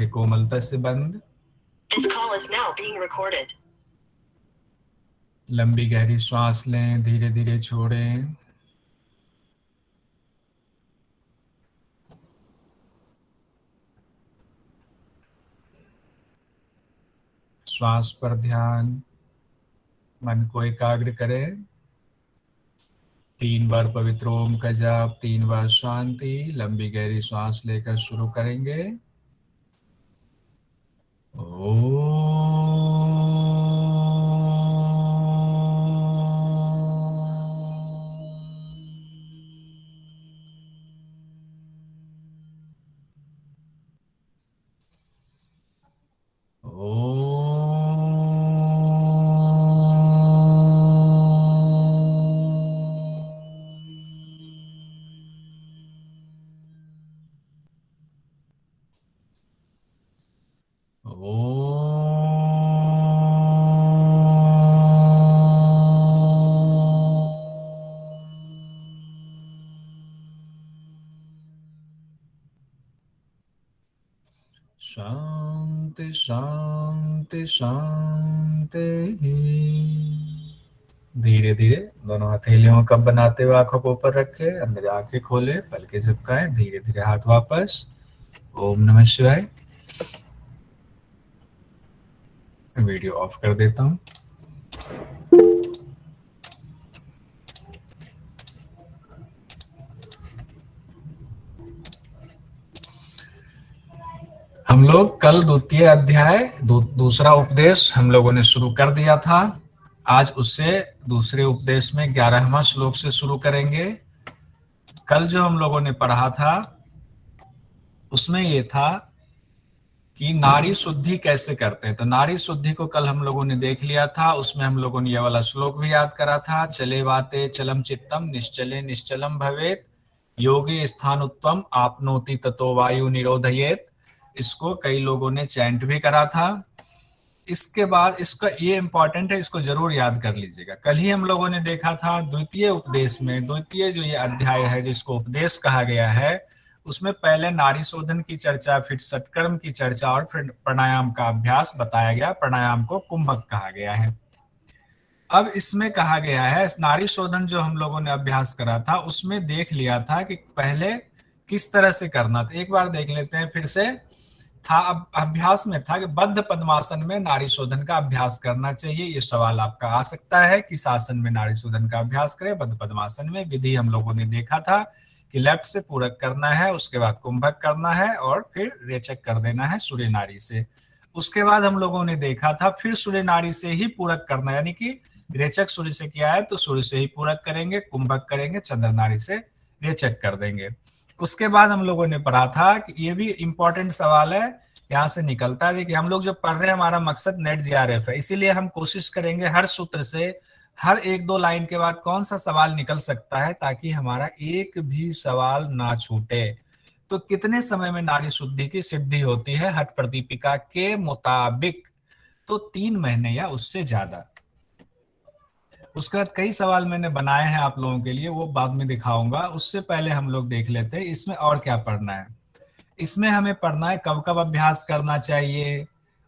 कोमलता से बंद। This call is now being recorded. लंबी गहरी श्वास लें, धीरे धीरे छोड़ें। श्वास पर ध्यान, मन को एकाग्र करें। 3 बार पवित्र ओम का जाप, 3 बार शांति। लंबी गहरी श्वास लेकर शुरू करेंगे। शांति शांति शांति। धीरे धीरे दोनों हथेलियों का बनाते हुए आंखों को ऊपर रखें, अंदर आंखें खोले, पलकें झपकाएं, धीरे धीरे हाथ वापस। ओम नमः शिवाय। वीडियो ऑफ कर देता हूं। हम लोग कल द्वितीय अध्याय दूसरा उपदेश हम लोगों ने शुरू कर दिया था। आज उससे दूसरे उपदेश में 11वां श्लोक से शुरू करेंगे। कल जो हम लोगों ने पढ़ा था उसमें ये था कि नारी शुद्धि कैसे करते हैं। तो नारी शुद्धि को कल हम लोगों ने देख लिया था। उसमें हम लोगों ने ये वाला श्लोक भी याद करा था। चले वाते चलम चित्तम, निश्चले निश्चलम भवेत, योगी स्थानुत्वम आपनोति ततो वायु निरोधयेत। इसको कई लोगों ने चैंट भी करा था। इसके बाद इसका ये इंपॉर्टेंट है, इसको जरूर याद कर लीजिएगा। कल ही हम लोगों ने देखा था द्वितीय उपदेश में, द्वितीय जो ये अध्याय है जिसको उपदेश कहा गया है, उसमें पहले नारी शोधन की चर्चा, फिर सत्कर्म की चर्चा और फिर प्राणायाम का अभ्यास बताया गया। प्राणायाम को कुंभक कहा गया है। अब इसमें कहा गया है नारी शोधन जो हम लोगों ने अभ्यास करा था उसमें देख लिया था कि पहले किस तरह से करना था। एक बार देख लेते हैं फिर से। था अब अभ्यास में था कि बद्ध पद्मासन में नारी शोधन का अभ्यास करना चाहिए। ये सवाल आपका आ सकता है कि आसन में नारी शोधन का अभ्यास करें। बद्ध पद्मासन में विधि हम लोगों ने देखा था कि लेफ्ट से पूरक करना है, उसके बाद कुंभक करना है और फिर रेचक कर देना है सूर्य नाड़ी से। उसके बाद हम लोगों ने देखा था फिर सूर्य नाड़ी से ही पूरक करना, यानी कि रेचक सूर्य से किया है तो सूर्य से ही पूरक करेंगे, कुंभक करेंगे, चंद्र नाड़ी से रेचक कर देंगे। उसके बाद हम लोगों ने पढ़ा था कि ये भी इंपॉर्टेंट सवाल है, यहाँ से निकलता है कि हम लोग जो पढ़ रहे हैं हमारा मकसद नेट जीआरएफ है, इसीलिए हम कोशिश करेंगे हर सूत्र से हर 1-2 लाइन के बाद कौन सा सवाल निकल सकता है ताकि हमारा एक भी सवाल ना छूटे। तो कितने समय में नारी शुद्धि की सिद्धि होती है हठ प्रदीपिका के मुताबिक? तो 3 महीने या उससे ज्यादा। उसके बाद कई सवाल मैंने बनाए हैं आप लोगों के लिए, वो बाद में दिखाऊंगा। उससे पहले हम लोग देख लेते हैं इसमें और क्या पढ़ना है। इसमें हमें पढ़ना है कब कब अभ्यास करना चाहिए,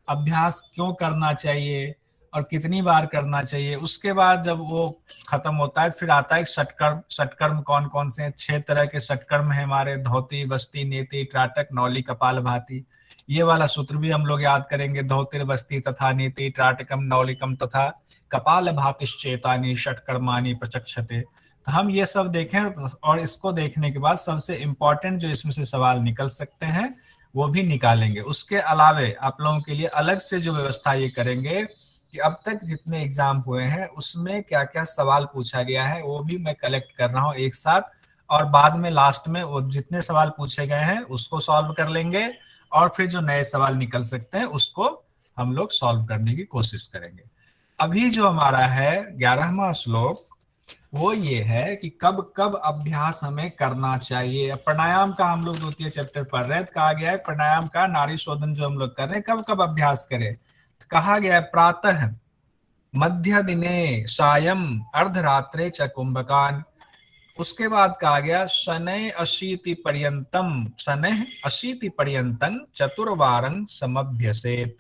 अभ्यास क्यों करना चाहिए और कितनी बार करना चाहिए। उसके बाद जब वो खत्म होता है फिर आता है षटकर्म। षटकर्म कौन कौन से हैं? 6 तरह के षटकर्म है हमारे, धौति, वस्ती, नेति, त्राटक, नौली, कपाल भाती। ये वाला सूत्र भी हम लोग याद करेंगे। धौतिर, वस्ती तथा नेति, त्राटकम, नौलिकम तथा कपाल भातिश्चेतानि षटकर्माणि प्रचक्षते। तो हम ये सब देखें और इसको देखने के बाद सबसे इंपॉर्टेंट जो इसमें से सवाल निकल सकते हैं वो भी निकालेंगे। उसके अलावे आप लोगों के लिए अलग से जो व्यवस्था ये करेंगे कि अब तक जितने एग्जाम हुए हैं उसमें क्या क्या सवाल पूछा गया है वो भी मैं कलेक्ट कर रहा हूँ एक साथ, और बाद में लास्ट में वो जितने सवाल पूछे गए हैं उसको सॉल्व कर लेंगे और फिर जो नए सवाल निकल सकते हैं उसको हम लोग सॉल्व करने की कोशिश करेंगे। अभी जो हमारा है 11वां श्लोक वो ये है कि कब कब अभ्यास हमें करना चाहिए। प्राणायाम का हम लोग द्वितीय चैप्टर पढ़ रहे हैं, तो कहा गया है प्राणायाम का नाड़ी शोधन जो हम लोग कर रहे हैं कब कब अभ्यास करें। तो कहा गया है प्रातः, मध्य दिने, सायं, अर्धरात्रे च कुंभकान। उसके बाद कहा गया शनैः अशीति पर्यंतम, शनैः अशीति पर्यंतम चतुर्वारं समभ्यसेत,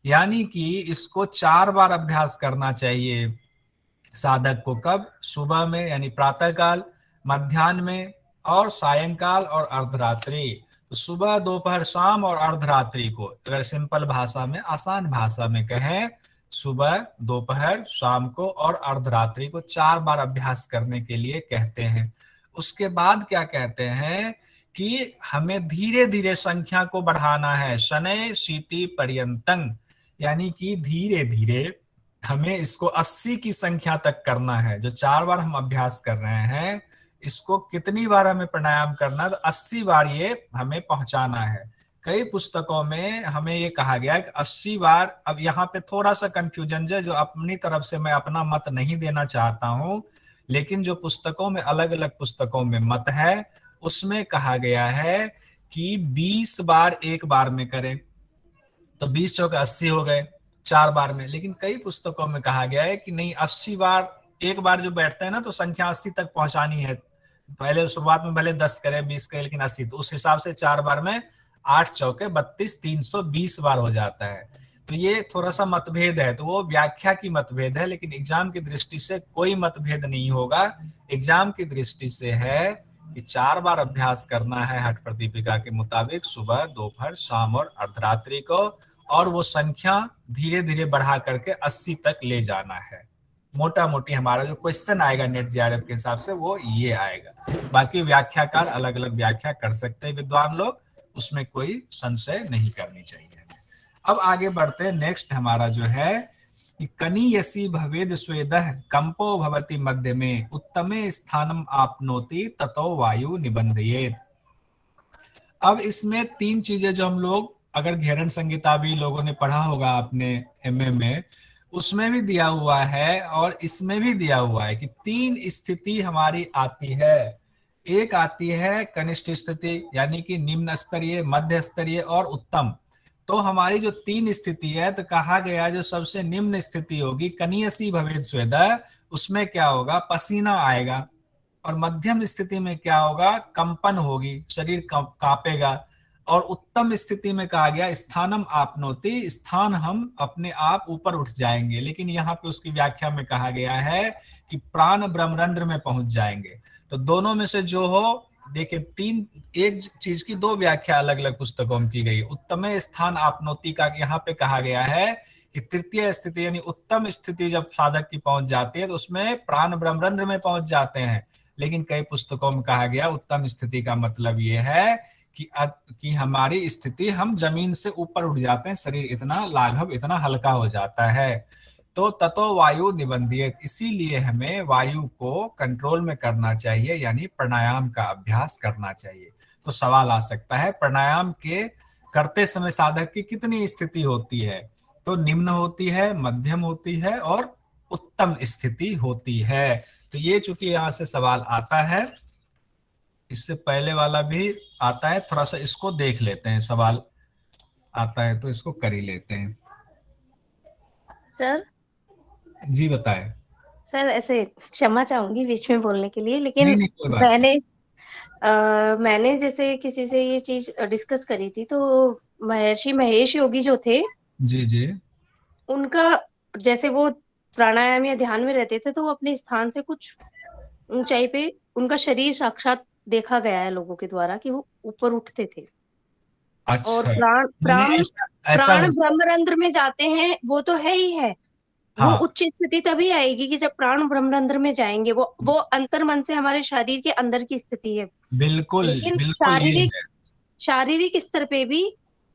यानी कि इसको 4 बार अभ्यास करना चाहिए साधक को। कब? सुबह में यानी प्रातः काल, मध्याह्न में और सायंकाल और अर्धरात्रि। तो सुबह, दोपहर, शाम और अर्धरात्रि को अगर सिंपल भाषा में, आसान भाषा में कहें, सुबह, दोपहर, शाम को और अर्धरात्रि को 4 बार अभ्यास करने के लिए कहते हैं। उसके बाद क्या कहते हैं कि हमें धीरे धीरे संख्या को बढ़ाना है, शनैः शीति पर्यंतं, यानी कि धीरे धीरे हमें इसको 80 की संख्या तक करना है। जो 4 बार हम अभ्यास कर रहे हैं, इसको कितनी बार हमें प्राणायाम करना है? तो 80 बार ये हमें पहुंचाना है। कई पुस्तकों में हमें ये कहा गया है कि 80 बार। अब यहाँ पे थोड़ा सा कंफ्यूजन है, जो अपनी तरफ से मैं अपना मत नहीं देना चाहता हूँ, लेकिन जो पुस्तकों में, अलग अलग पुस्तकों में मत है, उसमें कहा गया है कि 20 बार एक बार में करें, तो 20 चौके 80 हो गए 4 बार में। लेकिन कई पुस्तकों में कहा गया है कि नहीं, 80 बार एक बार जो बैठते हैं ना, तो संख्या 80 तक पहुंचानी है। पहले शुरुआत में भले 10 करें, 20 करें, लेकिन 80, तो उस हिसाब से 4 बार में 8 चौके 32, 320 बार हो जाता है। तो ये थोड़ा सा मतभेद है, तो वो व्याख्या की मतभेद है, लेकिन एग्जाम की दृष्टि से कोई मतभेद नहीं होगा। एग्जाम की दृष्टि से है कि 4 बार अभ्यास करना है हठ प्रदीपिका के मुताबिक, सुबह, दोपहर, शाम और अर्धरात्रि को, और वो संख्या धीरे धीरे बढ़ा करके 80 तक ले जाना है। मोटा मोटी हमारा जो क्वेश्चन आएगा नेट जेआरएफ के हिसाब से वो ये आएगा। बाकी व्याख्याकार अलग अलग व्याख्या कर सकते हैं विद्वान लोग, उसमें कोई संशय नहीं करनी चाहिए। अब आगे बढ़ते हैं। नेक्स्ट हमारा जो है कि कनीयसी भवेद स्वेदः कंपो भवति मध्य में उत्तमे स्थानम आपनोति ततो वायु निबंधयेत। अब इसमें 3 चीजें जो हम लोग, अगर घेरन संहिता भी लोगों ने पढ़ा होगा आपने एमए में, उसमें भी दिया हुआ है और इसमें भी दिया हुआ है कि 3 स्थिति हमारी आती है। एक आती है कनिष्ठ स्थिति, यानी कि निम्न स्तरीय, मध्य स्तरीय और उत्तम। तो हमारी जो 3 स्थिति है, तो कहा गया जो सबसे निम्न स्थिति होगी कनीयसी भवेद स्वेदः, उसमें क्या होगा? पसीना आएगा। और मध्यम स्थिति में क्या होगा? कंपन होगी, शरीर कांपेगा। और उत्तम स्थिति में कहा गया स्थानम आपनोति, स्थान हम अपने आप ऊपर उठ जाएंगे। लेकिन यहाँ पे उसकी व्याख्या में कहा गया है कि प्राण ब्रह्मरंध्र में पहुंच जाएंगे। तो दोनों में से जो हो, देखिए 3, एक चीज की 2 व्याख्या अलग अलग पुस्तकों में की गई। उत्तम स्थान आपनोति का यहाँ पे कहा गया है कि तृतीय स्थिति, यानी उत्तम स्थिति जब साधक की पहुंच जाती है, तो उसमें प्राण ब्रह्मरंध्र में पहुंच जाते हैं। लेकिन कई पुस्तकों में कहा गया उत्तम स्थिति का मतलब ये है कि हमारी स्थिति, हम जमीन से ऊपर उठ जाते हैं, शरीर इतना लाघव, इतना हल्का हो जाता है। तो ततो वायु निबंधियेत, इसीलिए हमें वायु को कंट्रोल में करना चाहिए, यानी प्राणायाम का अभ्यास करना चाहिए। तो सवाल आ सकता है, प्राणायाम के करते समय साधक की कितनी स्थिति होती है? तो निम्न होती है, मध्यम होती है और उत्तम स्थिति होती है। तो ये चूंकि यहाँ से सवाल आता है, इससे पहले वाला भी आता है, थोड़ा सा इसको देख लेते हैं। सवाल आता है तो इसको कर ही लेते हैं। सर जी बताएं। सर ऐसे क्षमा चाहूंगी बीच में बोलने के लिए, लेकिन नहीं, कोई बात नहीं। मैंने जैसे किसी से ये चीज डिस्कस करी थी, तो महर्षि महेश योगी जो थे, जी जी, उनका जैसे वो प्राणायाम या ध्यान में रहते थे, तो वो अपने स्थान से कुछ ऊंचाई पे उनका शरीर साक्षात देखा गया है लोगों के द्वारा कि वो ऊपर उठते थे। अच्छा। और प्राण नहीं, ऐसा प्राण ब्रह्मरंध्र में जाते हैं, वो तो है ही है। वो हाँ, उच्च स्थिति तभी आएगी कि जब प्राण ब्रह्मरंध्र में जाएंगे। वो अंतर मन से हमारे शरीर के अंदर की स्थिति है। बिल्कुल लेकिन बिल्कुल ये है। शारीरिक स्तर पे भी,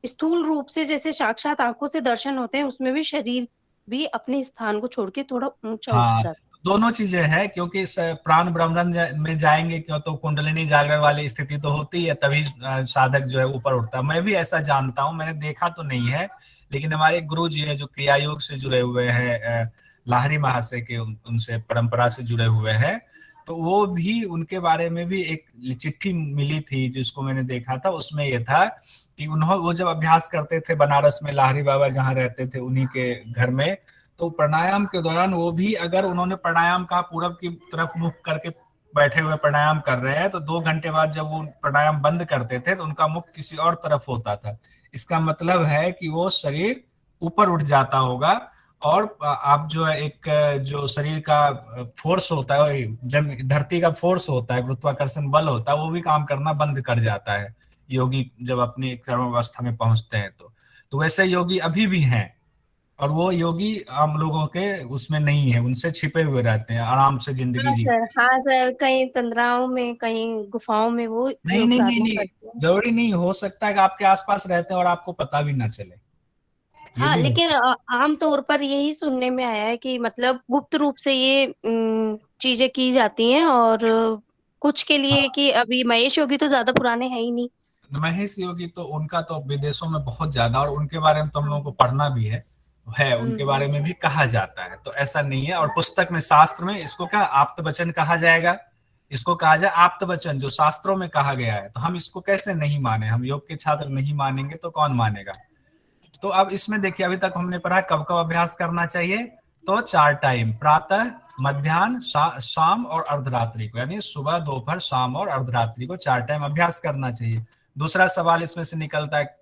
स्थूल रूप से जैसे साक्षात आंखों से दर्शन होते हैं, उसमें भी शरीर भी अपने स्थान को छोड़ के थोड़ा ऊंचा उठ हाँ, जाता है। दोनों चीजें हैं, क्योंकि प्राण ब्रह्मरंध्र में जाएंगे क्यों, तो कुंडलिनी जागरण वाली स्थिति तो होती है, तभी साधक जो है ऊपर उठता है। मैं भी ऐसा जानता हूँ, मैंने देखा तो नहीं है, लेकिन हमारे गुरु जी है जो क्रिया योग से जुड़े हुए हैं, लाहिरी महाशय के, उनसे परंपरा से जुड़े हुए हैं, तो वो भी, उनके बारे में भी एक चिट्ठी मिली थी जिसको मैंने देखा था। उसमें ये था कि वो जब अभ्यास करते थे बनारस में, लाहिरी बाबा जहाँ रहते थे उन्हीं के घर में, तो प्राणायाम के दौरान वो भी, अगर उन्होंने प्राणायाम का पूरब की तरफ मुख करके बैठे हुए प्राणायाम कर रहे हैं, तो 2 घंटे बाद जब वो प्राणायाम बंद करते थे तो उनका मुख किसी और तरफ होता था। इसका मतलब है कि वो शरीर ऊपर उठ जाता होगा, और आप जो है एक जो शरीर का फोर्स होता है, जब धरती का फोर्स होता है, गुरुत्वाकर्षण बल होता है, वो भी काम करना बंद कर जाता है योगी जब अपनी चरम अवस्था में पहुंचते हैं। तो वैसे योगी अभी भी हैं, और वो योगी हम लोगों के उसमें नहीं है, उनसे छिपे हुए रहते हैं, आराम से जिंदगी हाँ जी। सर, हाँ सर, कहीं तंद्राओं में, कहीं गुफाओं में वो नहीं योग नहीं नहीं साधना नहीं, करते हैं। जरूरी नहीं, हो सकता है कि आपके आसपास रहते हैं और आपको पता भी ना चले, ये हाँ, भी हो लेकिन सकता आम तौर पर यही सुनने में आया है कि मतलब गुप्त रूप से ये चीजें की जाती हैं, और कुछ के है। लिए कि अभी महेश योगी तो ज्यादा पुराने हैं ही नहीं। महेश योगी तो उनका तो विदेशों में बहुत ज्यादा, और उनके बारे में तो हम लोगों को हाँ। पढ़ना भी है, उनके बारे में भी कहा जाता है, तो ऐसा नहीं है। और पुस्तक में, शास्त्र में इसको क्या आप्त वचन कहा जाएगा, इसको कहा जाए आप्त वचन, जो शास्त्रों में कहा गया है, तो हम इसको कैसे नहीं माने, हम योग के छात्र नहीं मानेंगे तो कौन मानेगा। तो अब इसमें देखिए, अभी तक हमने पढ़ा कब कब अभ्यास करना चाहिए, तो 4 टाइम, प्रातः, मध्याह्न, शाम और अर्धरात्रि को, यानी सुबह, दोपहर, शाम और अर्धरात्रि को 4 टाइम अभ्यास करना चाहिए। दूसरा सवाल इसमें से निकलता है,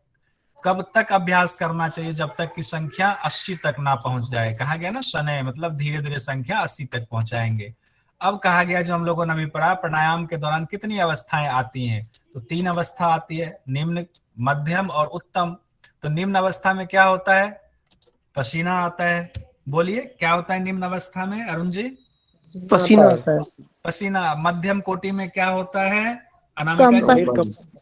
कब तक अभ्यास करना चाहिए, जब तक की संख्या 80 तक ना पहुंच जाए। कहा गया ना शनय, मतलब धीरे धीरे संख्या 80 तक पहुंचाएंगे। अब कहा गया, जो हम लोगों ने अभी पढ़ा, प्राणायाम के दौरान कितनी अवस्थाएं आती हैं, तो 3 अवस्था आती है, निम्न, मध्यम और उत्तम। तो निम्न अवस्था में क्या होता है, पसीना आता है। बोलिए क्या होता है निम्न अवस्था में, अरुण जी? पसीना आता है। पसीना। मध्यम कोटि में क्या होता है, अनामिका जी?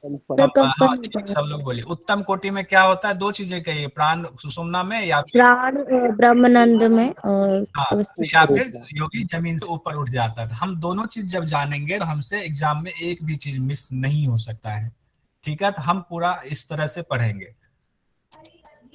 हाँ ठीक, सब लोग बोलिए। उत्तम कोटि में क्या होता है, 2 चीजें कहिए, प्राण सुषुम्ना में या फिर प्राण ब्रह्मानंद में और हाँ, अवस्थित या होता फिर योगी जमीन से ऊपर उठ जाता है। तो हम दोनों चीज जब जानेंगे तो हमसे एग्जाम में एक भी चीज मिस नहीं हो सकता है। ठीक है, तो हम पूरा इस तरह से पढ़ेंगे।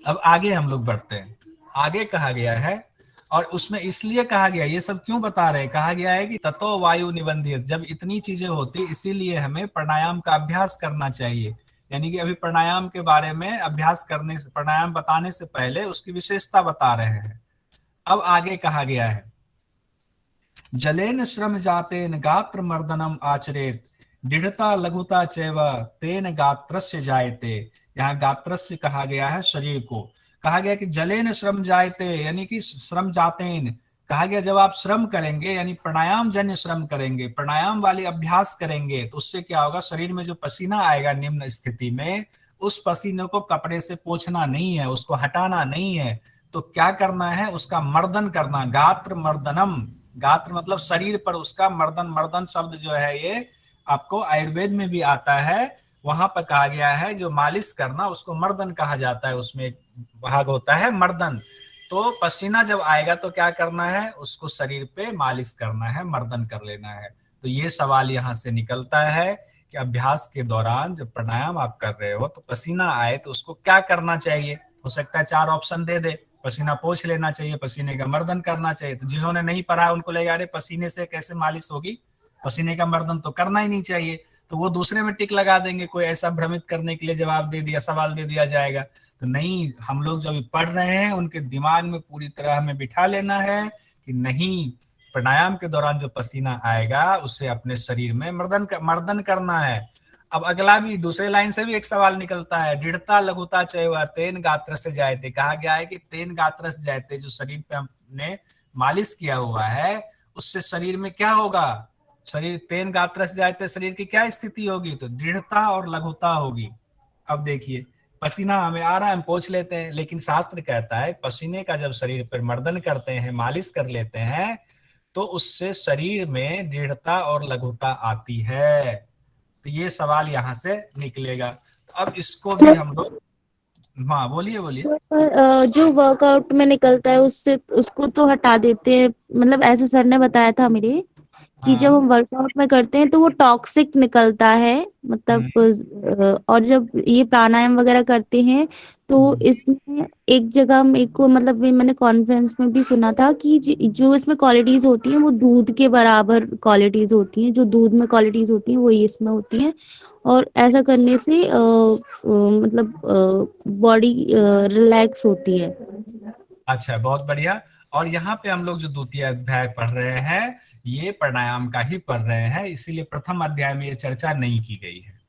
अब आगे हम लोग बढ़ते हैं। आगे कहा गया है, और उसमें इसलिए कहा गया, ये सब क्यों बता रहे हैं, कहा गया है कि ततो वायु निबंधित, जब इतनी चीजें होती इसीलिए हमें प्राणायाम का अभ्यास करना चाहिए। यानी कि अभी प्राणायाम के बारे में अभ्यास करने से, प्राणायाम बताने से पहले उसकी विशेषता बता रहे हैं। अब आगे कहा गया है, जलेन श्रम जातेन गात्र मर्दनम आचरेत, दृढ़ता लघुता चैव तेन गात्रस्य जायते। यहाँ गात्रस्य कहा गया है शरीर को। कहा गया कि जलेन श्रम जायते, यानी कि श्रम जातेन, कहा गया जब आप श्रम करेंगे, यानी प्राणायाम जन्य श्रम करेंगे, प्राणायाम वाली अभ्यास करेंगे, तो उससे क्या होगा, शरीर में जो पसीना आएगा निम्न स्थिति में, उस पसीने को कपड़े से पोंछना नहीं है, उसको हटाना नहीं है, तो क्या करना है, उसका मर्दन करना, गात्र मर्दनम। गात्र मतलब शरीर पर उसका मर्दन, मर्दन शब्द जो है ये आपको आयुर्वेद में भी आता है, वहां पर कहा गया है जो मालिश करना उसको मर्दन कहा जाता है, उसमें एक भाग होता है मर्दन। तो पसीना जब आएगा तो क्या करना है, उसको शरीर पे मालिश करना है, मर्दन कर लेना है। तो ये सवाल यहाँ से निकलता है कि अभ्यास के दौरान जब प्राणायाम आप कर रहे हो तो पसीना आए तो उसको क्या करना चाहिए। हो सकता है 4 ऑप्शन दे दे, पसीना पोंछ लेना चाहिए, पसीने का मर्दन करना चाहिए। तो जिन्होंने नहीं पढ़ा उनको लगेगा अरे पसीने से कैसे मालिश होगी, पसीने का मर्दन तो करना ही नहीं चाहिए, तो वो दूसरे में टिक लगा देंगे, कोई ऐसा भ्रमित करने के लिए जवाब दे दिया, सवाल दे दिया जाएगा। तो नहीं, हम लोग जब पढ़ रहे हैं उनके दिमाग में पूरी तरह हमें बिठा लेना है कि नहीं, प्राणायाम के दौरान जो पसीना आएगा उसे अपने शरीर में मर्दन करना है। अब अगला भी दूसरे लाइन से भी एक सवाल निकलता है, दृढ़ता लघुता चैव तेन गात्र से जायते। कहा गया है कि तेन गात्र से जायते, जो शरीर पे हमने मालिश किया हुआ है उससे शरीर में क्या होगा, शरीर तेन गात्र से जायते, शरीर की क्या स्थिति होगी, तो दृढ़ता और लघुता होगी। अब देखिए, पसीना हमें आ रहा है, हम पोंछ लेते हैं, लेकिन शास्त्र कहता है पसीने का जब शरीर पर मर्दन करते हैं, मालिश कर लेते हैं, तो उससे शरीर में दृढ़ता और लघुता आती है। तो ये सवाल यहाँ से निकलेगा। तो अब इसको भी हम लोग, हाँ बोलिए बोलिए। जो वर्कआउट में निकलता है उससे उसको तो हटा देते हैं, मतलब ऐसे सर ने बताया था मेरे कि जब हाँ। हम वर्कआउट में करते हैं तो वो टॉक्सिक निकलता है, मतलब और जब ये प्राणायाम वगैरह करते हैं तो इसमें एक जगह मेरे को, मतलब मैंने कॉन्फ्रेंस में भी सुना था कि जो इसमें क्वालिटीज होती हैं वो दूध के बराबर क्वालिटीज होती हैं, जो दूध में क्वालिटीज होती हैं वही इसमें होती हैं, और ऐसा करने से मतलब बॉडी रिलैक्स होती है। अच्छा, बहुत बढ़िया। और यहाँ पे हम लोग जो द्वितीय अध्याय पढ़ रहे हैं ये प्राणायाम का ही पढ़ रहे हैं, इसीलिए प्रथम अध्याय में ये चर्चा नहीं की गई है।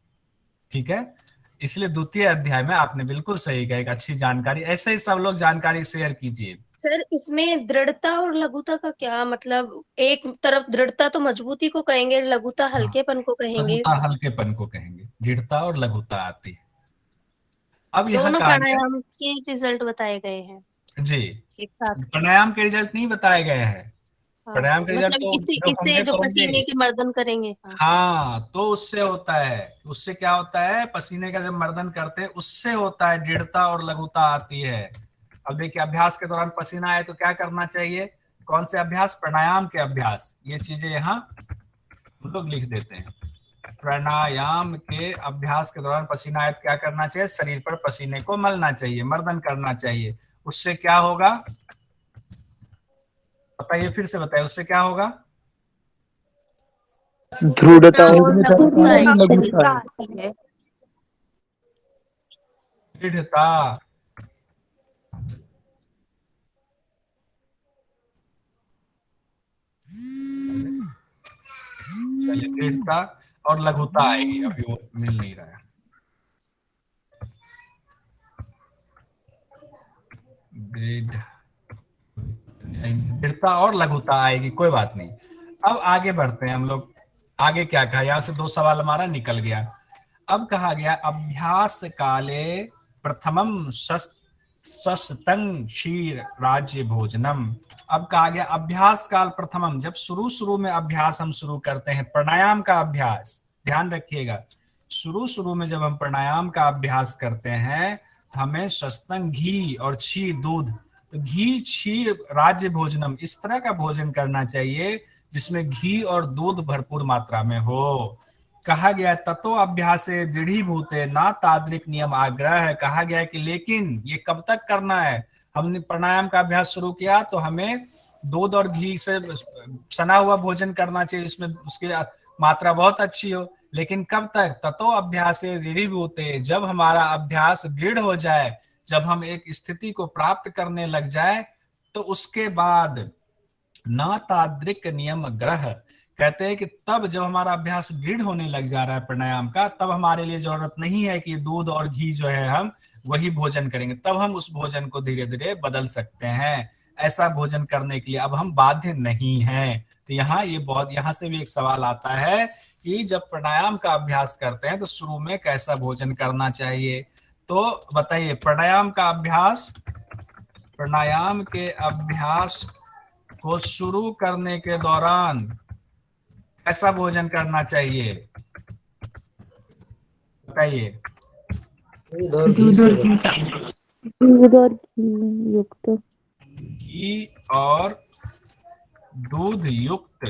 ठीक है, इसलिए द्वितीय अध्याय में आपने बिल्कुल सही कहा, एक अच्छी जानकारी, ऐसे ही सब लोग जानकारी शेयर कीजिए। सर इसमें दृढ़ता और लघुता का क्या मतलब? एक तरफ दृढ़ता तो मजबूती को कहेंगे, लघुता हल्केपन को कहेंगे। लघुता हल्केपन को कहेंगे, दृढ़ता और लघुता आती है। अब यहाँ दोनों कहा गया प्राणायाम के रिजल्ट बताए गए हैं जी, एक साथ। प्राणायाम के रिजल्ट नहीं बताए गए हैं। हाँ, प्राणायाम के रिजल्ट मतलब तो इससे जब इससे होंगे जो तो पसीने होंगे। के मर्दन करेंगे। हाँ। हाँ, तो उससे होता है, उससे क्या होता है, पसीने का जब मर्दन करते हैं उससे होता है, दृढ़ता और लघुता आती है। अब देखिए, अभ्यास के दौरान पसीना आए तो क्या करना चाहिए, कौन से अभ्यास, प्राणायाम के अभ्यास, ये चीजें यहाँ हम लोग लिख देते हैं। प्राणायाम के अभ्यास के दौरान पसीना आए तो क्या करना चाहिए, शरीर पर पसीने को मलना चाहिए, मर्दन करना चाहिए। उससे क्या होगा बताइए, फिर से बताइए, उससे क्या होगा, दृढ़ता और लघुता है शरीर। लघुता है। आती है। दृढ़ता। चलिए, दृढ़ता और लघुता आएगी, अभी वो मिल नहीं रहा है। दृढ़ता और लघुता आएगी, कोई बात नहीं। अब आगे बढ़ते हैं हम लोग। आगे क्या कहा, यहां से 2 सवाल हमारा निकल गया। अब कहा गया अभ्यास काले प्रथमम सस्तंग क्षीर राज्य भोजनम। अब कहा गया अभ्यास काल प्रथमम, जब शुरू शुरू में अभ्यास हम शुरू करते हैं, प्राणायाम का अभ्यास, ध्यान रखिएगा, शुरू शुरू में जब हम प्राणायाम का अभ्यास करते हैं तो हमें सस्तंग घी और क्षीर दूध, तो घी क्षीर राज्य भोजनम, इस तरह का भोजन करना चाहिए जिसमें घी और दूध भरपूर मात्रा में हो। कहा गया ततो अभ्यासे दृढ़ीभूते ना ताद्रिक नियम आग्रह है। कहा गया है कि लेकिन ये कब तक करना है, हमने प्राणायाम का अभ्यास शुरू किया तो हमें दूध और घी से सना हुआ भोजन करना चाहिए, इसमें उसकी मात्रा बहुत अच्छी हो, लेकिन कब तक, ततो अभ्यासे दृढ़ीभूते, जब हमारा अभ्यास दृढ़ हो जाए, जब हम एक स्थिति को प्राप्त करने लग जाए, तो उसके बाद ना ताद्रिक नियम ग्रह, कहते हैं कि तब जब हमारा अभ्यास दृढ़ होने लग जा रहा है प्राणायाम का, तब हमारे लिए जरूरत नहीं है कि दूध और घी जो है हम वही भोजन करेंगे, तब हम उस भोजन को धीरे धीरे बदल सकते हैं। ऐसा भोजन करने के लिए अब हम बाध्य नहीं हैं। तो यहाँ ये बहुत, यहाँ से भी एक सवाल आता है कि जब प्राणायाम का अभ्यास करते हैं तो शुरू में कैसा भोजन करना चाहिए। तो बताइए, प्राणायाम का अभ्यास, प्राणायाम के अभ्यास को शुरू करने के दौरान कैसा भोजन करना चाहिए, बताइए। दूध और घी से दूध और घी युक्त। घी और दूध युक्त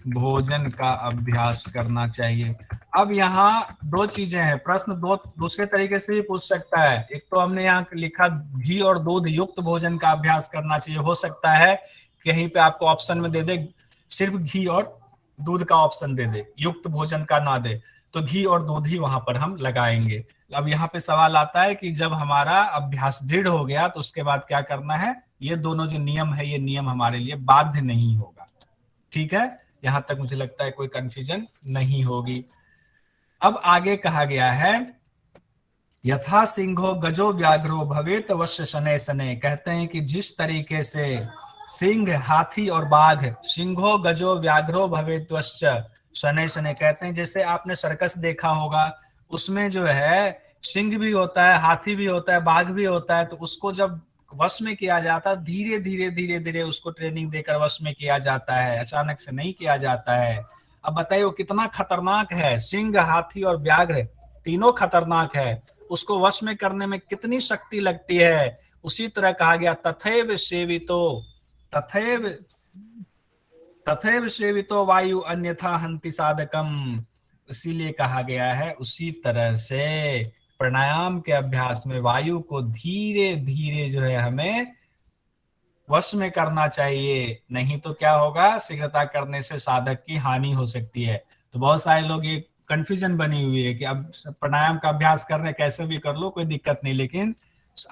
भोजन का अभ्यास करना चाहिए। अब यहाँ 2 चीजें हैं, प्रश्न 2 दूसरे तरीके से भी पूछ सकता है। एक तो हमने यहाँ लिखा घी और दूध युक्त भोजन का अभ्यास करना चाहिए, हो सकता है कहीं पे आपको ऑप्शन में दे दे सिर्फ घी और दूध का ऑप्शन दे दे, युक्त भोजन का ना दे, तो घी और दूध ही वहां पर हम लगाएंगे। अब यहाँ पे सवाल आता है कि जब हमारा अभ्यास दृढ़ हो गया तो उसके बाद क्या करना है, ये दोनों जो नियम है, ये नियम हमारे लिए बाध्य नहीं होगा। ठीक है, यहां तक मुझे लगता है कोई कंफ्यूजन नहीं होगी। अब आगे कहा गया है यथा सिंहो गजो व्याघ्रो भवेत वश्य शनै शनै, कहते हैं कि जिस तरीके से सिंह, हाथी और बाघ, सिंहो गजो व्याघ्रो भवेत वश्य शनै शनै, कहते हैं जैसे आपने सर्कस देखा होगा, उसमें जो है सिंह भी होता है, हाथी भी होता है, बाघ भी होता है, तो उसको जब वश में किया जाता है, धीरे धीरे धीरे धीरे उसको ट्रेनिंग देकर वश में किया जाता है, अचानक से नहीं किया जाता है। अब बताइए वो कितना खतरनाक है, सिंह, हाथी और व्याघ्र तीनों खतरनाक है, उसको वश में करने में कितनी शक्ति लगती है। उसी तरह कहा गया तथैव सेवितो, तथैव तथैव सेवितो वायु अन्यथा हंति साधकम, इसीलिए कहा गया है उसी तरह से प्राणायाम के अभ्यास में वायु को धीरे धीरे जो है हमें वश में करना चाहिए, नहीं तो क्या होगा, शीघ्रता करने से साधक की हानि हो सकती है। तो बहुत सारे लोग ये कंफ्यूजन बनी हुई है कि अब प्राणायाम का अभ्यास कर रहे, कैसे भी कर लो कोई दिक्कत नहीं, लेकिन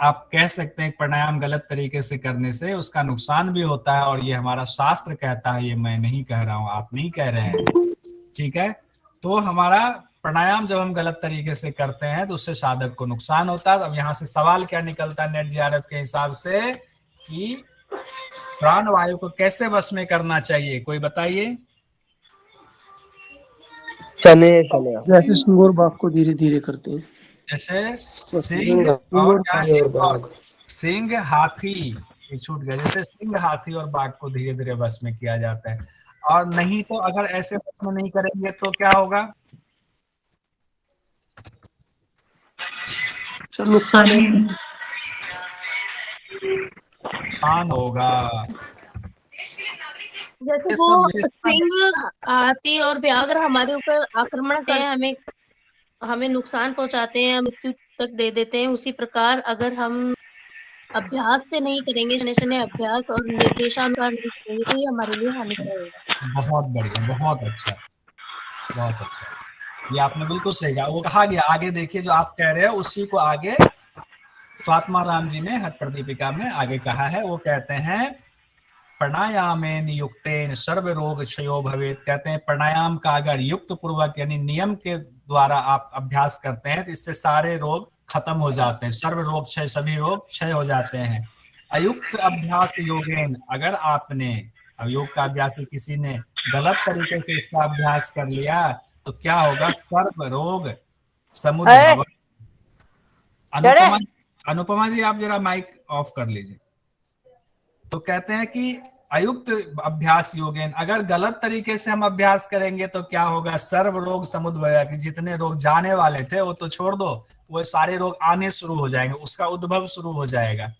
आप कह सकते हैं प्राणायाम गलत तरीके से करने से उसका नुकसान भी होता है, और ये हमारा शास्त्र कहता है, ये मैं नहीं कह रहा हूं, आप नहीं कह रहे हैं, ठीक है। तो हमारा प्राणायाम जब हम गलत तरीके से करते हैं तो उससे साधक को नुकसान होता है। अब यहाँ से सवाल क्या निकलता है नेट जीआरएफ के हिसाब से कि प्राण वायु को कैसे वश में करना चाहिए, कोई बताइए। चने चने जैसे सिंह और बाघ को धीरे धीरे करते हैं। जैसे सिंह सिंह और क्या, हाथी और एक और, बाघ। सिंह हाथी, ये छूट गया, जैसे सिंह हाथी और बाघ को धीरे धीरे वश में किया जाता है। और नहीं तो अगर ऐसे वश में नहीं करेंगे तो क्या होगा, सर नुकसान है। नुकसान होगा। जैसे ये वो सब विशेषता है। सिंह, हाथी और व्याघ्र हमारे ऊपर आक्रमण करते हैं, हमें नुकसान पहुंचाते हैं, मृत्यु तक दे देते हैं। उसी प्रकार अगर हम अभ्यास से नहीं करेंगे, शनैः अभ्यास और निर्देशानुसार नहीं करेंगे, तो ये हमारे लिए हानिकारक होगा। बहुत बढ़िया, बहुत अच्छा, बहुत अच्छा, ये आपने बिल्कुल सही कहा। वो कहा गया आगे, देखिए जो आप कह रहे हो उसी को आगे स्वात्मा राम जी ने हठ प्रदीपिका में आगे कहा है। वो कहते हैं प्राणायामेन युक्तेन सर्व रोग क्षयो भवेत। कहते हैं प्राणायाम का अगर युक्त पूर्वक यानी नियम के द्वारा आप अभ्यास करते हैं तो इससे सारे रोग खत्म हो जाते हैं, सर्व रोग क्षय, सभी रोग क्षय हो जाते हैं। अयुक्त अभ्यास योगेन, अगर आपने योग का अभ्यास किसी ने गलत तरीके से इसका अभ्यास कर लिया तो क्या होगा, सर्व रोग समुद्भव। अनुपमा, अनुपमा जी आप जरा माइक ऑफ कर लीजिए। तो कहते हैं कि अयुक्त अभ्यास योगेन, अगर गलत तरीके से हम अभ्यास करेंगे तो क्या होगा, सर्व रोग समुद्भव, कि जितने रोग जाने वाले थे वो तो छोड़ दो, वो सारे रोग आने शुरू हो जाएंगे, उसका उद्भव शुरू हो जाएगा,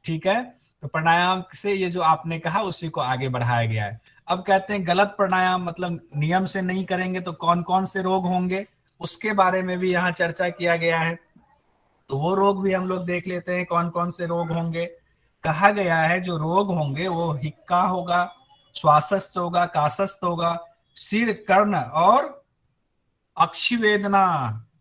ठीक है। तो प्राणायाम से ये जो आपने कहा उसी को आगे बढ़ाया गया है। अब कहते हैं गलत प्राणायाम मतलब नियम से नहीं करेंगे तो कौन कौन से रोग होंगे, उसके बारे में भी यहाँ चर्चा किया गया है। तो वो रोग भी हम लोग देख लेते हैं कौन कौन से रोग होंगे। कहा गया है जो रोग होंगे वो हिक्का होगा, श्वासस्थ होगा, काशस्थ होगा, सिर, कर्ण और अक्षि वेदना।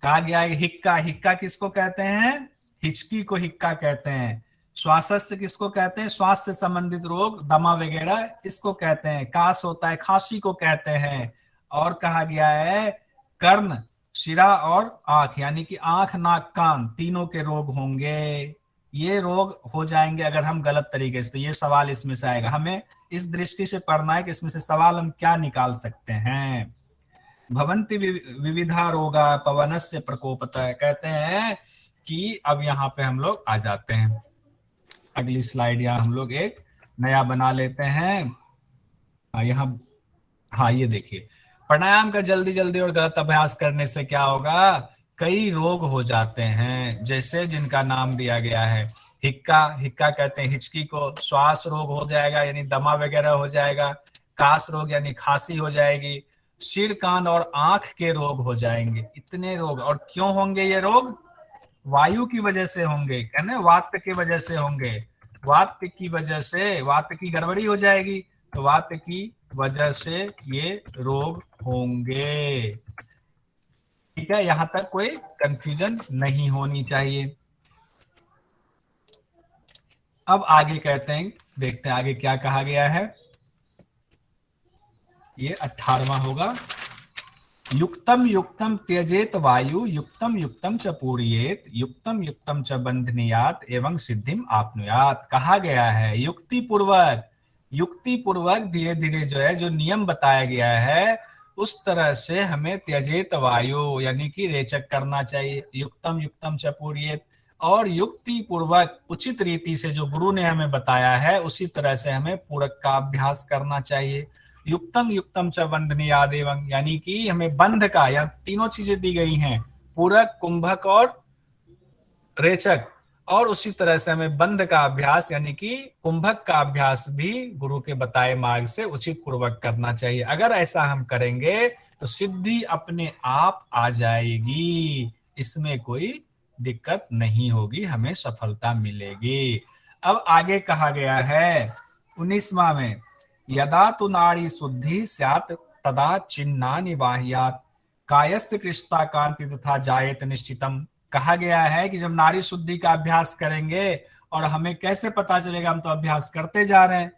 कहा गया है हिक्का, हिक्का किसको कहते हैं, हिचकी को हिक्का कहते हैं। श्वासस्थ किसको कहते हैं, श्वास से संबंधित रोग, दमा वगैरह, इसको कहते हैं। काश होता है, खांसी को कहते हैं। और कहा गया है कर्ण, शिरा और आंख, यानी कि आंख, नाक, कान, तीनों के रोग होंगे। ये रोग हो जाएंगे अगर हम गलत तरीके से। तो ये सवाल इसमें से आएगा, हमें इस दृष्टि से पढ़ना है कि इसमें से सवाल हम क्या निकाल सकते हैं। भवंति विविधा रोगा पवनस्य प्रकोपतः। कहते हैं कि अब यहाँ पे हम लोग आ जाते हैं, अगली स्लाइड यहाँ हम लोग एक नया बना लेते हैं। यहाँ, हाँ ये देखिए, प्राणायाम का जल्दी जल्दी और गलत अभ्यास करने से क्या होगा, कई रोग हो जाते हैं। जैसे जिनका नाम दिया गया है हिक्का, हिक्का कहते हैं हिचकी को, श्वास रोग हो जाएगा यानी दमा वगैरह हो जाएगा, काश रोग यानी खांसी हो जाएगी, सिर, कान और आंख के रोग हो जाएंगे। इतने रोग, और क्यों होंगे ये रोग, वायु की वजह से होंगे, कहने वात की वजह से होंगे। वात की वजह से, वात की गड़बड़ी हो जाएगी तो वात की वजह से ये रोग होंगे, ठीक है। यहां तक कोई कंफ्यूजन नहीं होनी चाहिए। अब आगे कहते हैं, देखते हैं आगे क्या कहा गया है। ये 18वां होगा, युक्तम युक्तम त्यजेत वायु, युक्तम युक्तम च पूर्येत, युक्तम युक्तम च बंधनीयात एवं सिद्धिम आपनुयात। कहा गया है युक्ति पूर्वक धीरे धीरे जो है, जो नियम बताया गया है उस तरह से हमें त्यजेत वायु यानी कि रेचक करना चाहिए, युक्तम युक्तम च पूर्येत, और युक्ति पूर्वक उचित रीति से जो गुरु ने हमें बताया है उसी तरह से हमें पूरक का अभ्यास करना चाहिए। युक्तम युक्तम च बंधनीयाद एवं, यानी कि हमें बंध का, या तीनों चीजें दी गई हैं, पूरक, कुंभक और रेचक, और उसी तरह से हमें बंध का अभ्यास यानी कि कुंभक का अभ्यास भी गुरु के बताए मार्ग से उचित पूर्वक करना चाहिए। अगर ऐसा हम करेंगे तो सिद्धि अपने आप आ जाएगी, इसमें कोई दिक्कत नहीं होगी, हमें सफलता मिलेगी। अब आगे कहा गया है 19वां में, यदा तु नाड़ी शुद्धि स्यात् तदा चिन्नानि बाह्यात्, कायस्थ कृष्टा कांति तथा जायेत निश्चितम कहा गया है कि जब नारी शुद्धि का अभ्यास करेंगे, और हमें कैसे पता चलेगा, हम तो अभ्यास करते जा रहे हैं,